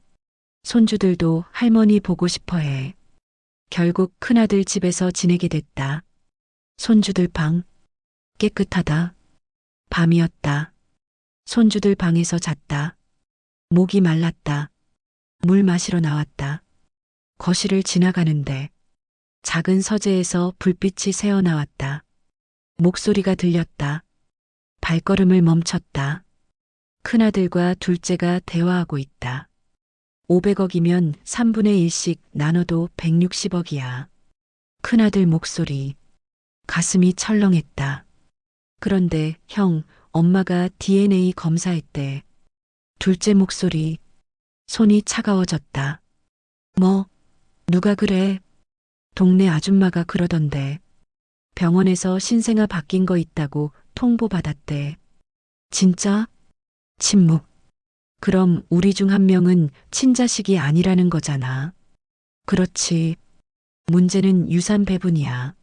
손주들도 할머니 보고 싶어 해. 결국 큰아들 집에서 지내게 됐다. 손주들 방, 깨끗하다. 밤이었다. 손주들 방에서 잤다. 목이 말랐다. 물 마시러 나왔다. 거실을 지나가는데 작은 서재에서 불빛이 새어나왔다. 목소리가 들렸다. 발걸음을 멈췄다. 큰아들과 둘째가 대화하고 있다. 500억이면 3분의 1씩 나눠도 160억이야. 큰아들 목소리. 가슴이 철렁했다. 그런데 형, 엄마가 DNA 검사했대. 둘째 목소리. 손이 차가워졌다. 뭐, 누가 그래? 동네 아줌마가 그러던데. 병원에서 신생아 바뀐 거 있다고 통보받았대. 진짜? 침묵. 그럼 우리 중 한 명은 친자식이 아니라는 거잖아. 그렇지. 문제는 유산 배분이야.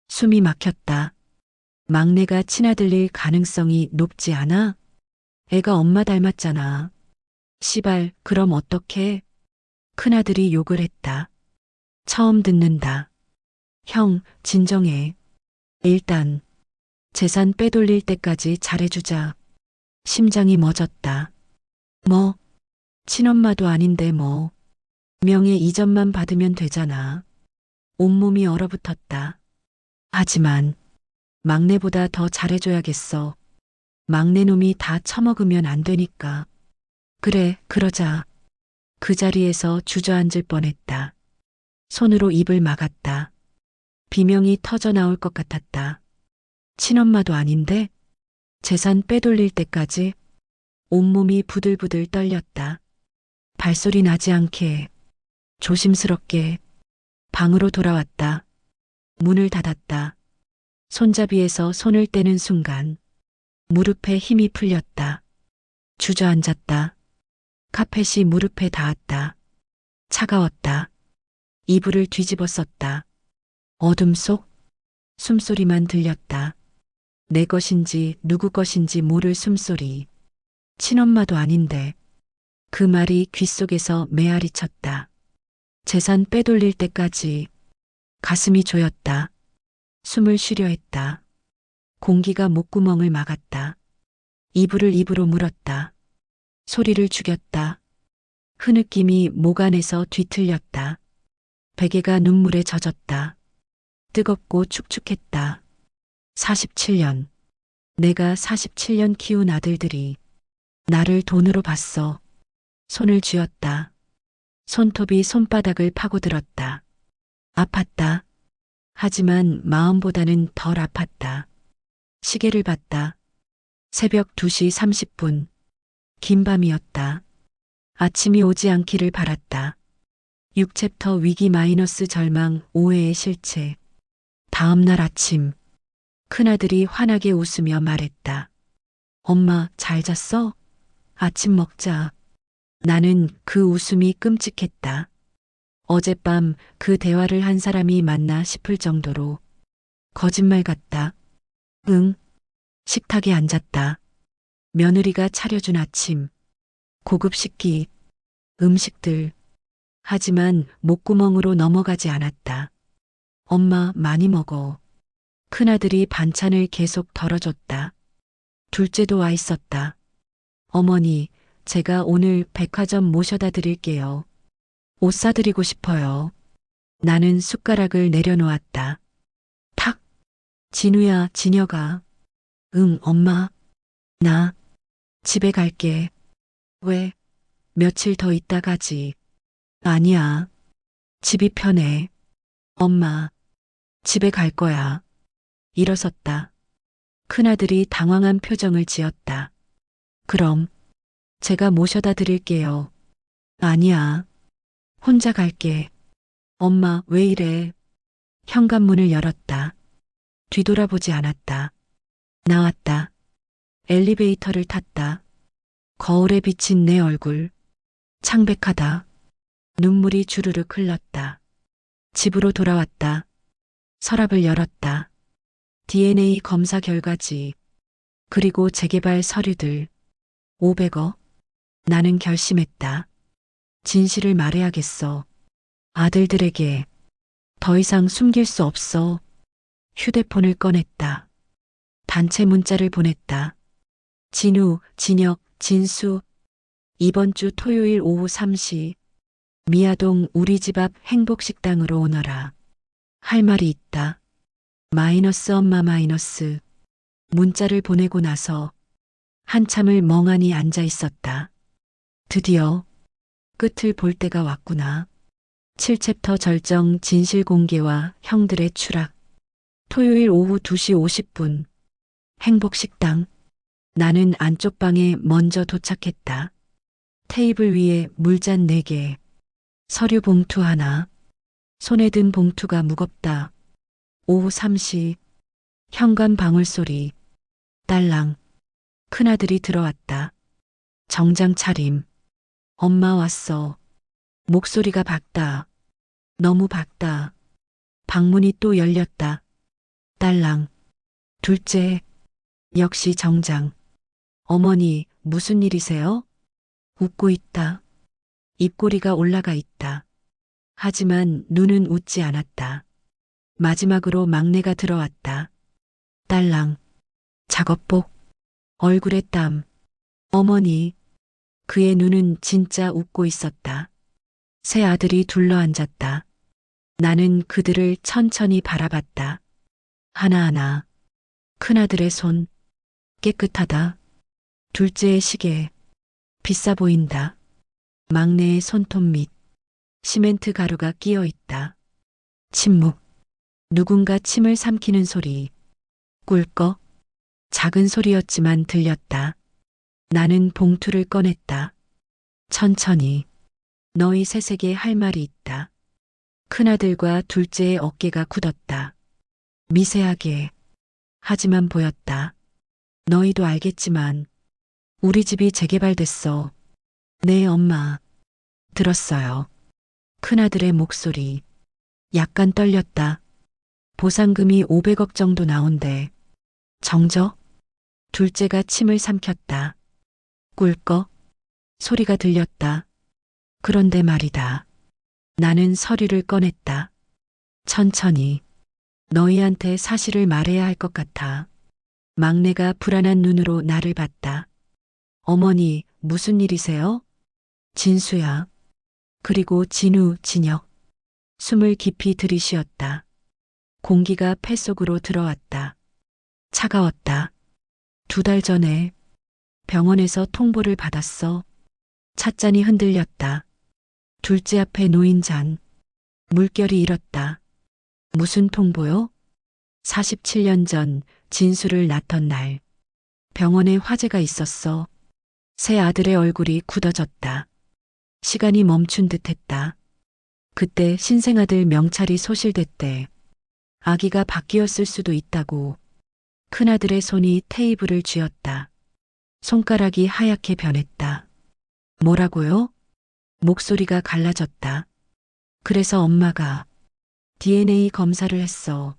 숨이 막혔다. 막내가 친아들일 가능성이 높지 않아? 애가 엄마 닮았잖아. 시발, 그럼 어떡해? 큰아들이 욕을 했다. 처음 듣는다. 형, 진정해. 일단, 재산 빼돌릴 때까지 잘해주자. 심장이 멎었다. 뭐, 친엄마도 아닌데 뭐. 명예 이전만 받으면 되잖아. 온몸이 얼어붙었다. 하지만, 막내보다 더 잘해줘야겠어. 막내 놈이 다 처먹으면 안 되니까. 그래, 그러자. 그 자리에서 주저앉을 뻔했다. 손으로 입을 막았다. 비명이 터져 나올 것 같았다. 친엄마도 아닌데? 재산 빼돌릴 때까지? 온몸이 부들부들 떨렸다. 발소리 나지 않게, 조심스럽게, 방으로 돌아왔다. 문을 닫았다. 손잡이에서 손을 떼는 순간, 무릎에 힘이 풀렸다. 주저앉았다. 카펫이 무릎에 닿았다. 차가웠다. 이불을 뒤집어 썼다. 어둠 속 숨소리만 들렸다. 내 것인지 누구 것인지 모를 숨소리. 친엄마도 아닌데. 그 말이 귓속에서 메아리 쳤다. 재산 빼돌릴 때까지. 가슴이 조였다. 숨을 쉬려 했다. 공기가 목구멍을 막았다. 이불을 입으로 물었다. 소리를 죽였다. 흐느낌이 목 안에서 뒤틀렸다. 베개가 눈물에 젖었다. 뜨겁고 축축했다. 47년. 내가 47년 키운 아들들이 나를 돈으로 봤어. 손을 쥐었다. 손톱이 손바닥을 파고들었다. 아팠다. 하지만 마음보다는 덜 아팠다. 시계를 봤다. 새벽 2시 30분. 긴 밤이었다. 아침이 오지 않기를 바랐다. 6챕터 위기 마이너스 절망 오해의 실체. 다음 날 아침. 큰아들이 환하게 웃으며 말했다. 엄마, 잘 잤어? 아침 먹자. 나는 그 웃음이 끔찍했다. 어젯밤 그 대화를 한 사람이 맞나 싶을 정도로 거짓말 같다. 응. 식탁에 앉았다. 며느리가 차려준 아침. 고급 식기. 음식들. 하지만 목구멍으로 넘어가지 않았다. 엄마, 많이 먹어. 큰아들이 반찬을 계속 덜어줬다. 둘째도 와 있었다. 어머니, 제가 오늘 백화점 모셔다 드릴게요. 옷 사드리고 싶어요. 나는 숟가락을 내려놓았다. 탁! 진우야, 진혁아. 응, 엄마. 나 집에 갈게. 왜? 며칠 더 있다 가지. 아니야. 집이 편해. 엄마, 집에 갈 거야. 일어섰다. 큰아들이 당황한 표정을 지었다. 그럼 제가 모셔다 드릴게요. 아니야. 혼자 갈게. 엄마, 왜 이래? 현관문을 열었다. 뒤돌아보지 않았다. 나왔다. 엘리베이터를 탔다. 거울에 비친 내 얼굴. 창백하다. 눈물이 주르륵 흘렀다. 집으로 돌아왔다. 서랍을 열었다. DNA 검사 결과지. 그리고 재개발 서류들. 500억. 나는 결심했다. 진실을 말해야겠어. 아들들에게. 더 이상 숨길 수 없어. 휴대폰을 꺼냈다. 단체 문자를 보냈다. 진우, 진혁, 진수. 이번 주 토요일 오후 3시. 미아동 우리 집 앞 행복식당으로 오너라. 할 말이 있다. 마이너스 엄마 마이너스. 문자를 보내고 나서 한참을 멍하니 앉아 있었다. 드디어 끝을 볼 때가 왔구나. 7챕터 절정 진실 공개와 형들의 추락. 토요일 오후 2시 50분. 행복식당. 나는 안쪽 방에 먼저 도착했다. 테이블 위에 물잔 4개. 서류 봉투 하나. 손에 든 봉투가 무겁다. 오후 3시. 현관 방울소리. 딸랑. 큰아들이 들어왔다. 정장 차림. 엄마 왔어. 목소리가 밝다. 너무 밝다. 방문이 또 열렸다. 딸랑. 둘째. 역시 정장. 어머니, 무슨 일이세요? 웃고 있다. 입꼬리가 올라가 있다. 하지만 눈은 웃지 않았다. 마지막으로 막내가 들어왔다. 딸랑. 작업복. 얼굴에 땀. 어머니. 그의 눈은 진짜 웃고 있었다. 새 아들이 둘러앉았다. 나는 그들을 천천히 바라봤다. 하나하나. 큰아들의 손. 깨끗하다. 둘째의 시계. 비싸 보인다. 막내의 손톱 밑. 시멘트 가루가 끼어 있다. 침묵. 누군가 침을 삼키는 소리. 꿀꺽. 작은 소리였지만 들렸다. 나는 봉투를 꺼냈다. 천천히. 너희 셋에게 할 말이 있다. 큰아들과 둘째의 어깨가 굳었다. 미세하게. 하지만 보였다. 너희도 알겠지만 우리 집이 재개발됐어. 네, 엄마. 들었어요. 큰아들의 목소리. 약간 떨렸다. 보상금이 500억 정도 나온대. 정적? 둘째가 침을 삼켰다. 꿀꺽. 소리가 들렸다. 그런데 말이다. 나는 서류를 꺼냈다. 천천히. 너희한테 사실을 말해야 할 것 같아. 막내가 불안한 눈으로 나를 봤다. 어머니, 무슨 일이세요? 진수야. 그리고 진우, 진혁. 숨을 깊이 들이쉬었다. 공기가 폐 속으로 들어왔다. 차가웠다. 2달 전에 병원에서 통보를 받았어. 찻잔이 흔들렸다. 둘째 앞에 놓인 잔. 물결이 일었다. 무슨 통보요? 47년 전 진수를 낳던 날. 병원에 화재가 있었어. 새 아들의 얼굴이 굳어졌다. 시간이 멈춘 듯 했다. 그때 신생아들 명찰이 소실됐대. 아기가 바뀌었을 수도 있다고. 큰아들의 손이 테이블을 쥐었다. 손가락이 하얗게 변했다. 뭐라고요? 목소리가 갈라졌다. 그래서 엄마가 DNA 검사를 했어.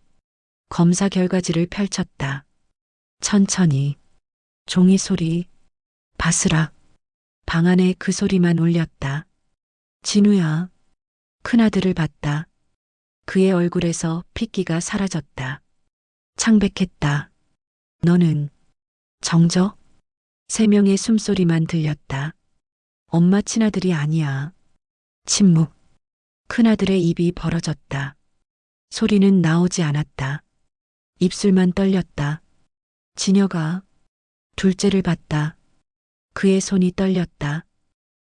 검사 결과지를 펼쳤다. 천천히. 종이 소리. 바스락. 방 안에 그 소리만 울렸다. 진우야. 큰아들을 봤다. 그의 얼굴에서 핏기가 사라졌다. 창백했다. 너는 정적? 3명의 숨소리만 들렸다. 엄마 친아들이 아니야. 침묵. 큰아들의 입이 벌어졌다. 소리는 나오지 않았다. 입술만 떨렸다. 진여가 둘째를 봤다. 그의 손이 떨렸다.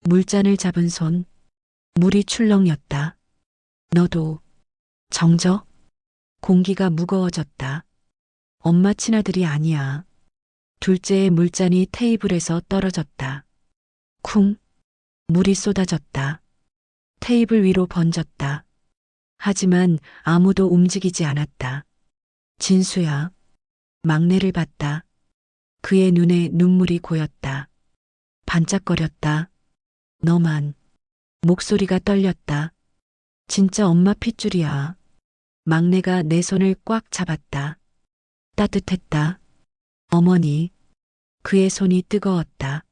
물잔을 잡은 손. 물이 출렁였다. 너도 정적? 공기가 무거워졌다. 엄마 친아들이 아니야. 둘째의 물잔이 테이블에서 떨어졌다. 쿵. 물이 쏟아졌다. 테이블 위로 번졌다. 하지만 아무도 움직이지 않았다. 진수야. 막내를 봤다. 그의 눈에 눈물이 고였다. 반짝거렸다. 너만. 목소리가 떨렸다. 진짜 엄마 핏줄이야. 막내가 내 손을 꽉 잡았다. 따뜻했다. 어머니. 그의 손이 뜨거웠다.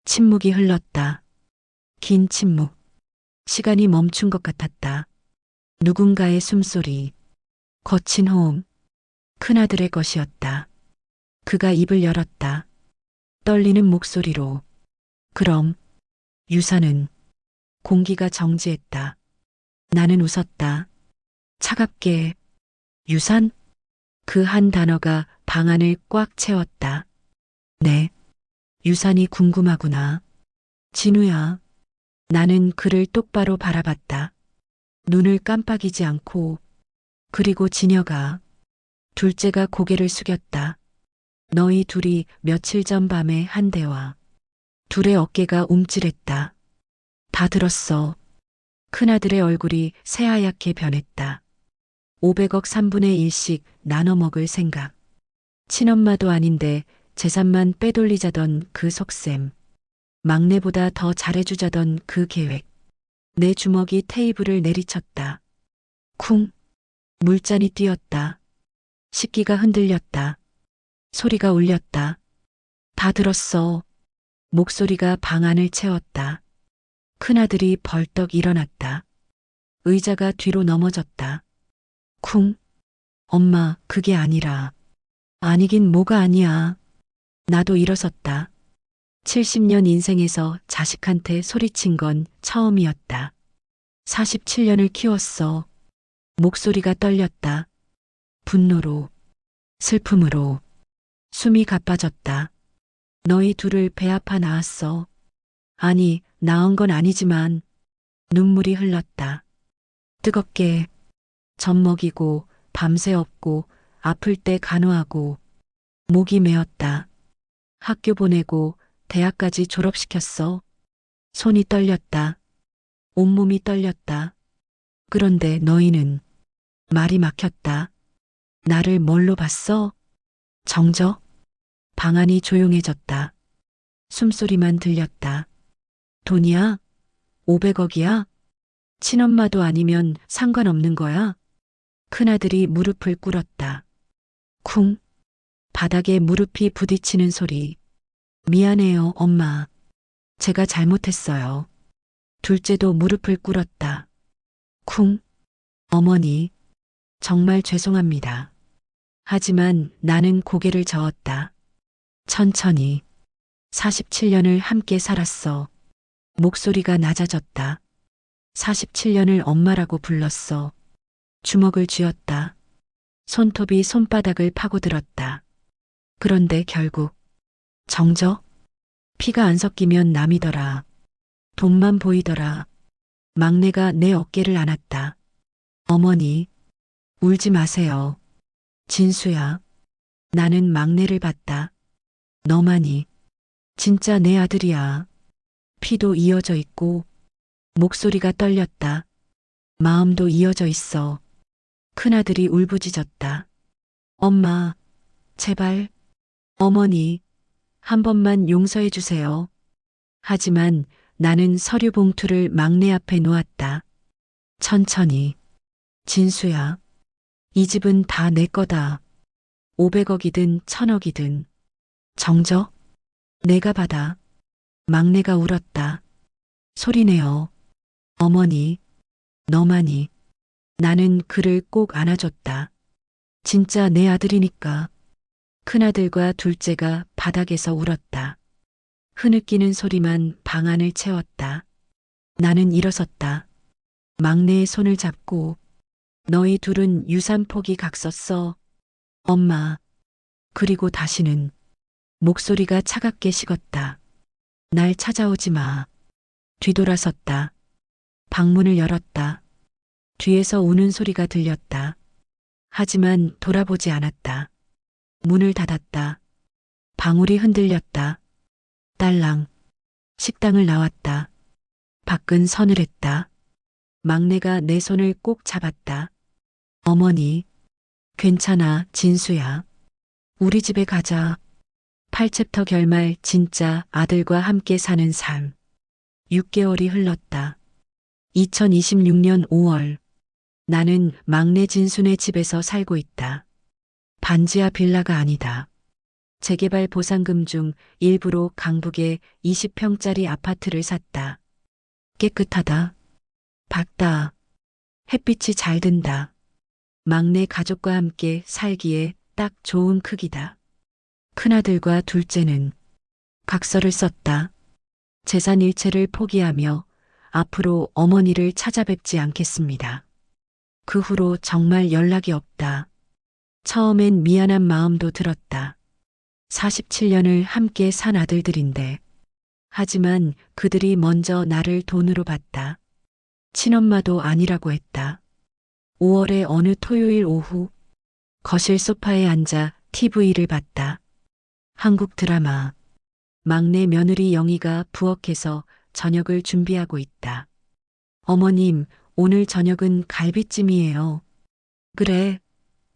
침묵이 흘렀다. 긴 침묵. 시간이 멈춘 것 같았다. 누군가의 숨소리. 거친 호흡. 큰아들의 것이었다. 그가 입을 열었다. 떨리는 목소리로. 그럼 유산은? 공기가 정지했다. 나는 웃었다. 차갑게. 유산? 그 한 단어가 방 안을 꽉 채웠다. 네. 유산이 궁금하구나. 진우야. 나는 그를 똑바로 바라봤다. 눈을 깜빡이지 않고. 그리고 진여가. 둘째가 고개를 숙였다. 너희 둘이 며칠 전 밤에 한 대화. 둘의 어깨가 움찔했다. 다 들었어. 큰아들의 얼굴이 새하얗게 변했다. 500억 3분의 1씩 나눠 먹을 생각. 친엄마도 아닌데 재산만 빼돌리자던 그 속셈. 막내보다 더 잘해주자던 그 계획. 내 주먹이 테이블을 내리쳤다. 쿵. 물잔이 뛰었다. 식기가 흔들렸다. 소리가 울렸다. 다 들었어. 목소리가 방 안을 채웠다. 큰아들이 벌떡 일어났다. 의자가 뒤로 넘어졌다. 쿵. 엄마, 그게 아니라. 아니긴 뭐가 아니야. 나도 일어섰다. 70년 인생에서 자식한테 소리친 건 처음이었다. 47년을 키웠어. 목소리가 떨렸다. 분노로, 슬픔으로. 숨이 가빠졌다. 너희 둘을 배 아파 낳았어. 아니, 낳은 건 아니지만 눈물이 흘렀다. 뜨겁게. 젖 먹이고 밤새 업고 아플 때 간호하고 목이 메었다. 학교 보내고 대학까지 졸업시켰어. 손이 떨렸다. 온몸이 떨렸다. 그런데 너희는. 말이 막혔다. 나를 뭘로 봤어? 정적? 방 안이 조용해졌다. 숨소리만 들렸다. 돈이야? 500억이야? 친엄마도 아니면 상관없는 거야? 큰아들이 무릎을 꿇었다. 쿵. 바닥에 무릎이 부딪히는 소리. 미안해요, 엄마. 제가 잘못했어요. 둘째도 무릎을 꿇었다. 쿵. 어머니. 정말 죄송합니다. 하지만 나는 고개를 저었다. 천천히. 47년을 함께 살았어. 목소리가 낮아졌다. 47년을 엄마라고 불렀어. 주먹을 쥐었다. 손톱이 손바닥을 파고들었다. 그런데 결국 정적? 피가 안 섞이면 남이더라. 돈만 보이더라. 막내가 내 어깨를 안았다. 어머니, 울지 마세요. 진수야, 나는 막내를 봤다. 너만이 진짜 내 아들이야. 피도 이어져 있고 목소리가 떨렸다. 마음도 이어져 있어. 큰아들이 울부짖었다. 엄마, 제발, 어머니, 한 번만 용서해 주세요. 하지만 나는 서류 봉투를 막내 앞에 놓았다. 천천히. 진수야, 이 집은 다 내 거다. 500억이든 1000억이든. 정적? 내가 받아. 막내가 울었다. 소리내어. 어머니, 너만이. 나는 그를 꼭 안아줬다. 진짜 내 아들이니까. 큰아들과 둘째가 바닥에서 울었다. 흐느끼는 소리만 방 안을 채웠다. 나는 일어섰다. 막내의 손을 잡고 너희 둘은 유산 포기 각섰어. 엄마. 그리고 다시는 목소리가 차갑게 식었다. 날 찾아오지 마. 뒤돌아섰다. 방문을 열었다. 뒤에서 우는 소리가 들렸다. 하지만 돌아보지 않았다. 문을 닫았다. 방울이 흔들렸다. 딸랑. 식당을 나왔다. 밖은 서늘했다. 막내가 내 손을 꼭 잡았다. 어머니, 괜찮아, 진수야. 우리 집에 가자. 8챕터 결말 진짜 아들과 함께 사는 삶. 6개월이 흘렀다. 2026년 5월. 나는 막내 진순의 집에서 살고 있다. 반지하 빌라가 아니다. 재개발 보상금 중 일부로 강북에 20평짜리 아파트를 샀다. 깨끗하다. 밝다. 햇빛이 잘 든다. 막내 가족과 함께 살기에 딱 좋은 크기다. 큰아들과 둘째는 각서를 썼다. 재산 일체를 포기하며 앞으로 어머니를 찾아뵙지 않겠습니다. 그 후로 정말 연락이 없다. 처음엔 미안한 마음도 들었다. 47년을 함께 산 아들들인데. 하지만 그들이 먼저 나를 돈으로 봤다. 친엄마도 아니라고 했다. 5월의 어느 토요일 오후 거실 소파에 앉아 TV를 봤다. 한국 드라마. 막내 며느리 영희가 부엌에서 저녁을 준비하고 있다. 어머님, 오늘 저녁은 갈비찜이에요. 그래.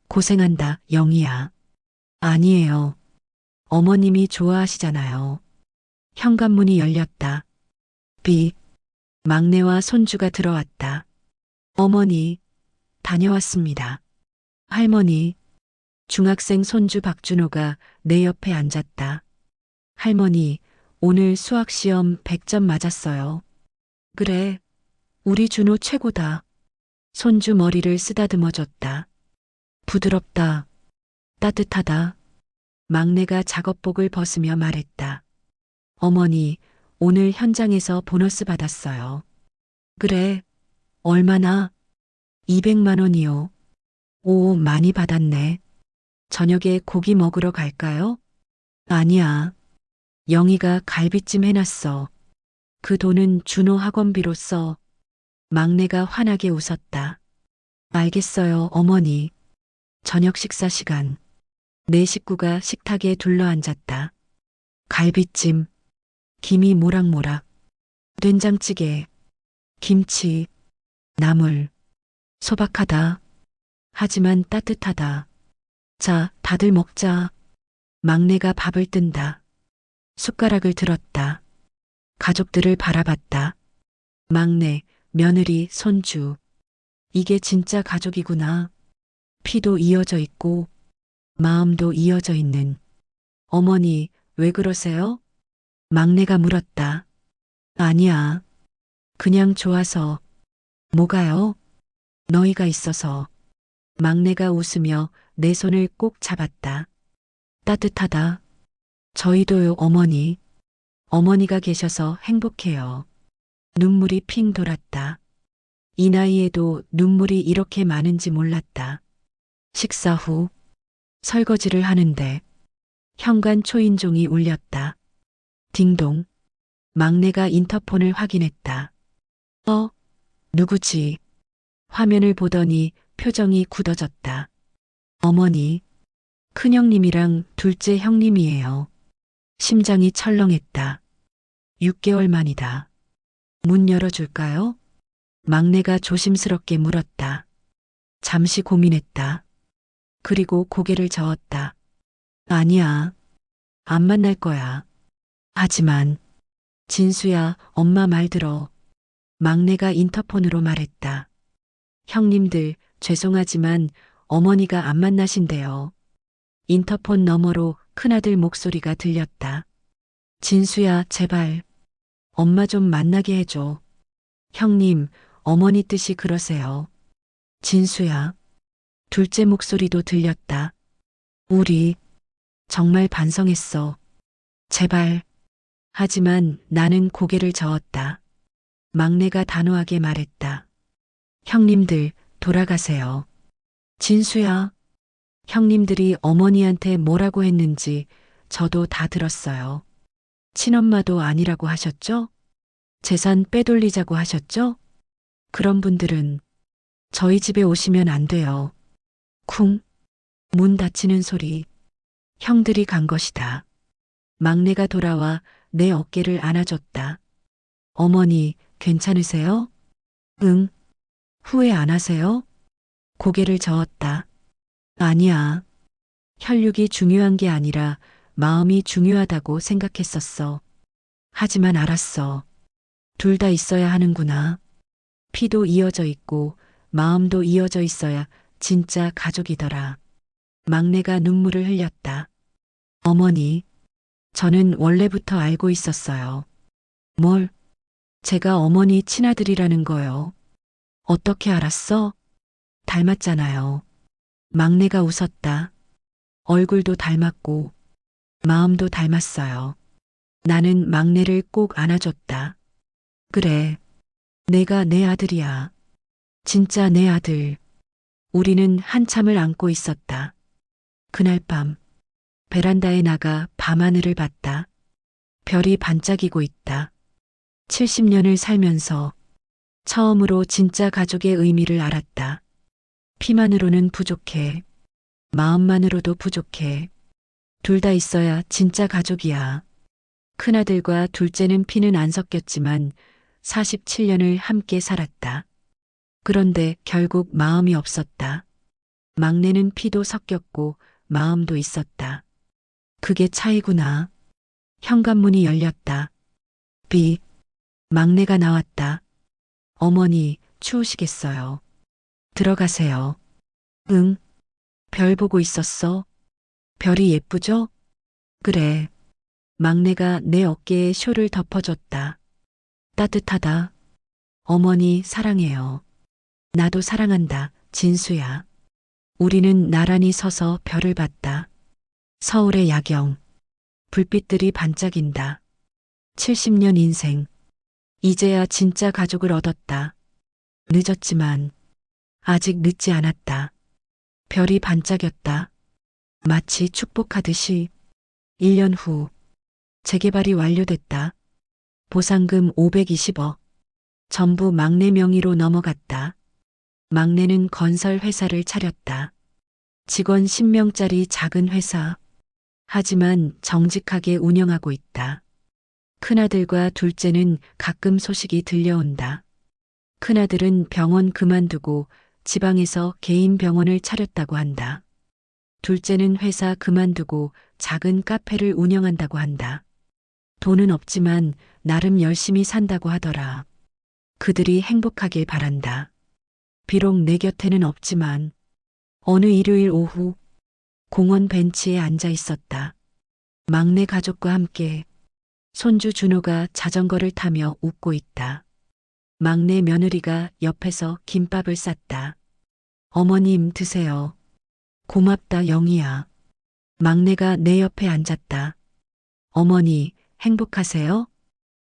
고생한다, 영희야. 아니에요. 어머님이 좋아하시잖아요. 현관문이 열렸다. 막내와 손주가 들어왔다. 어머니, 다녀왔습니다. 할머니, 중학생 손주 박준호가 내 옆에 앉았다. 할머니, 오늘 수학시험 100점 맞았어요. 그래, 우리 준호 최고다. 손주 머리를 쓰다듬어 줬다. 부드럽다. 따뜻하다. 막내가 작업복을 벗으며 말했다. 어머니, 오늘 현장에서 보너스 받았어요. 그래, 얼마나? 200만 원이요. 오, 많이 받았네. 저녁에 고기 먹으러 갈까요? 아니야. 영희가 갈비찜 해놨어. 그 돈은 준호 학원비로 써. 막내가 환하게 웃었다. 알겠어요, 어머니. 저녁 식사 시간. 네 식구가 식탁에 둘러앉았다. 갈비찜, 김이 모락모락, 된장찌개, 김치, 나물. 소박하다. 하지만 따뜻하다. 자, 다들 먹자. 막내가 밥을 뜬다. 숟가락을 들었다. 가족들을 바라봤다. 막내, 며느리, 손주. 이게 진짜 가족이구나. 피도 이어져 있고 마음도 이어져 있는. 어머니, 왜 그러세요? 막내가 물었다. 아니야. 그냥 좋아서. 뭐가요? 너희가 있어서. 막내가 웃으며 내 손을 꼭 잡았다. 따뜻하다. 저희도요, 어머니. 어머니가 계셔서 행복해요. 눈물이 핑 돌았다. 이 나이에도 눈물이 이렇게 많은지 몰랐다. 식사 후 설거지를 하는데 현관 초인종이 울렸다. 딩동. 막내가 인터폰을 확인했다. 누구지? 화면을 보더니 표정이 굳어졌다. 어머니, 큰형님이랑 둘째 형님이에요. 심장이 철렁했다. 6개월 만이다. 문 열어줄까요? 막내가 조심스럽게 물었다. 잠시 고민했다. 그리고 고개를 저었다. 아니야. 안 만날 거야. 하지만, 진수야, 엄마 말 들어. 막내가 인터폰으로 말했다. 형님들, 죄송하지만 어머니가 안 만나신대요. 인터폰 너머로 큰아들 목소리가 들렸다. 진수야, 제발. 엄마 좀 만나게 해줘. 형님, 어머니 뜻이 그러세요. 진수야. 둘째 목소리도 들렸다. 우리 정말 반성했어. 제발. 하지만 나는 고개를 저었다. 막내가 단호하게 말했다. 형님들, 돌아가세요. 진수야. 형님들이 어머니한테 뭐라고 했는지 저도 다 들었어요. 친엄마도 아니라고 하셨죠? 재산 빼돌리자고 하셨죠? 그런 분들은 저희 집에 오시면 안 돼요. 쿵. 문 닫히는 소리. 형들이 간 것이다. 막내가 돌아와 내 어깨를 안아줬다. 어머니, 괜찮으세요? 응. 후회 안 하세요? 고개를 저었다. 아니야. 혈육이 중요한 게 아니라 마음이 중요하다고 생각했었어. 하지만 알았어. 둘 다 있어야 하는구나. 피도 이어져 있고 마음도 이어져 있어야 진짜 가족이더라. 막내가 눈물을 흘렸다. 어머니, 저는 원래부터 알고 있었어요. 뭘? 제가 어머니 친아들이라는 거요. 어떻게 알았어? 닮았잖아요. 막내가 웃었다. 얼굴도 닮았고 마음도 닮았어요. 나는 막내를 꼭 안아줬다. 그래, 내가 내 아들이야. 진짜 내 아들. 우리는 한참을 안고 있었다. 그날 밤 베란다에 나가 밤하늘을 봤다. 별이 반짝이고 있다. 70년을 살면서 처음으로 진짜 가족의 의미를 알았다. 피만으로는 부족해. 마음만으로도 부족해. 둘 다 있어야 진짜 가족이야. 큰아들과 둘째는 피는 안 섞였지만 47년을 함께 살았다. 그런데 결국 마음이 없었다. 막내는 피도 섞였고 마음도 있었다. 그게 차이구나. 현관문이 열렸다. 막내가 나왔다. 어머니, 추우시겠어요. 들어가세요. 응. 별 보고 있었어. 별이 예쁘죠? 그래. 막내가 내 어깨에 쇼를 덮어줬다. 따뜻하다. 어머니 사랑해요. 나도 사랑한다, 진수야. 우리는 나란히 서서 별을 봤다. 서울의 야경. 불빛들이 반짝인다. 70년 인생. 이제야 진짜 가족을 얻었다. 늦었지만 아직 늦지 않았다. 별이 반짝였다. 마치 축복하듯이. 1년 후 재개발이 완료됐다. 보상금 520억. 전부 막내 명의로 넘어갔다. 막내는 건설 회사를 차렸다. 직원 10명짜리 작은 회사. 하지만 정직하게 운영하고 있다. 큰아들과 둘째는 가끔 소식이 들려온다. 큰아들은 병원 그만두고 지방에서 개인 병원을 차렸다고 한다. 둘째는 회사 그만두고 작은 카페를 운영한다고 한다. 돈은 없지만 나름 열심히 산다고 하더라. 그들이 행복하길 바란다. 비록 내 곁에는 없지만 어느 일요일 오후 공원 벤치에 앉아 있었다. 막내 가족과 함께 손주 준호가 자전거를 타며 웃고 있다. 막내 며느리가 옆에서 김밥을 쌌다. 어머님 드세요. 고맙다 영희야. 막내가 내 옆에 앉았다. 어머니 행복하세요?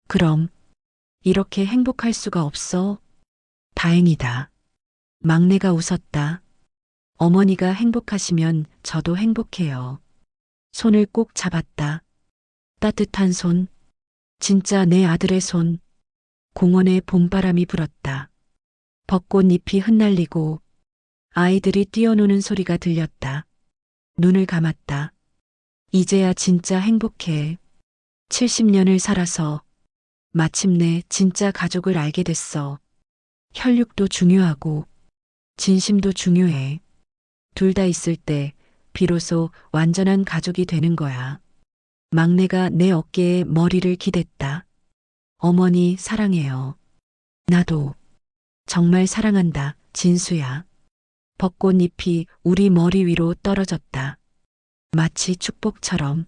그럼 이렇게 행복할 수가 없어. 다행이다. 막내가 웃었다. 어머니가 행복하시면 저도 행복해요. 손을 꼭 잡았다. 따뜻한 손. 진짜 내 아들의 손. 공원에 봄바람이 불었다. 벚꽃잎이 흩날리고 아이들이 뛰어노는 소리가 들렸다. 눈을 감았다. 이제야 진짜 행복해. 70년을 살아서 마침내 진짜 가족을 알게 됐어. 혈육도 중요하고 진심도 중요해. 둘 다 있을 때 비로소 완전한 가족이 되는 거야. 막내가 내 어깨에 머리를 기댔다. 어머니 사랑해요. 나도 정말 사랑한다, 진수야. 벚꽃잎이 우리 머리 위로 떨어졌다. 마치 축복처럼.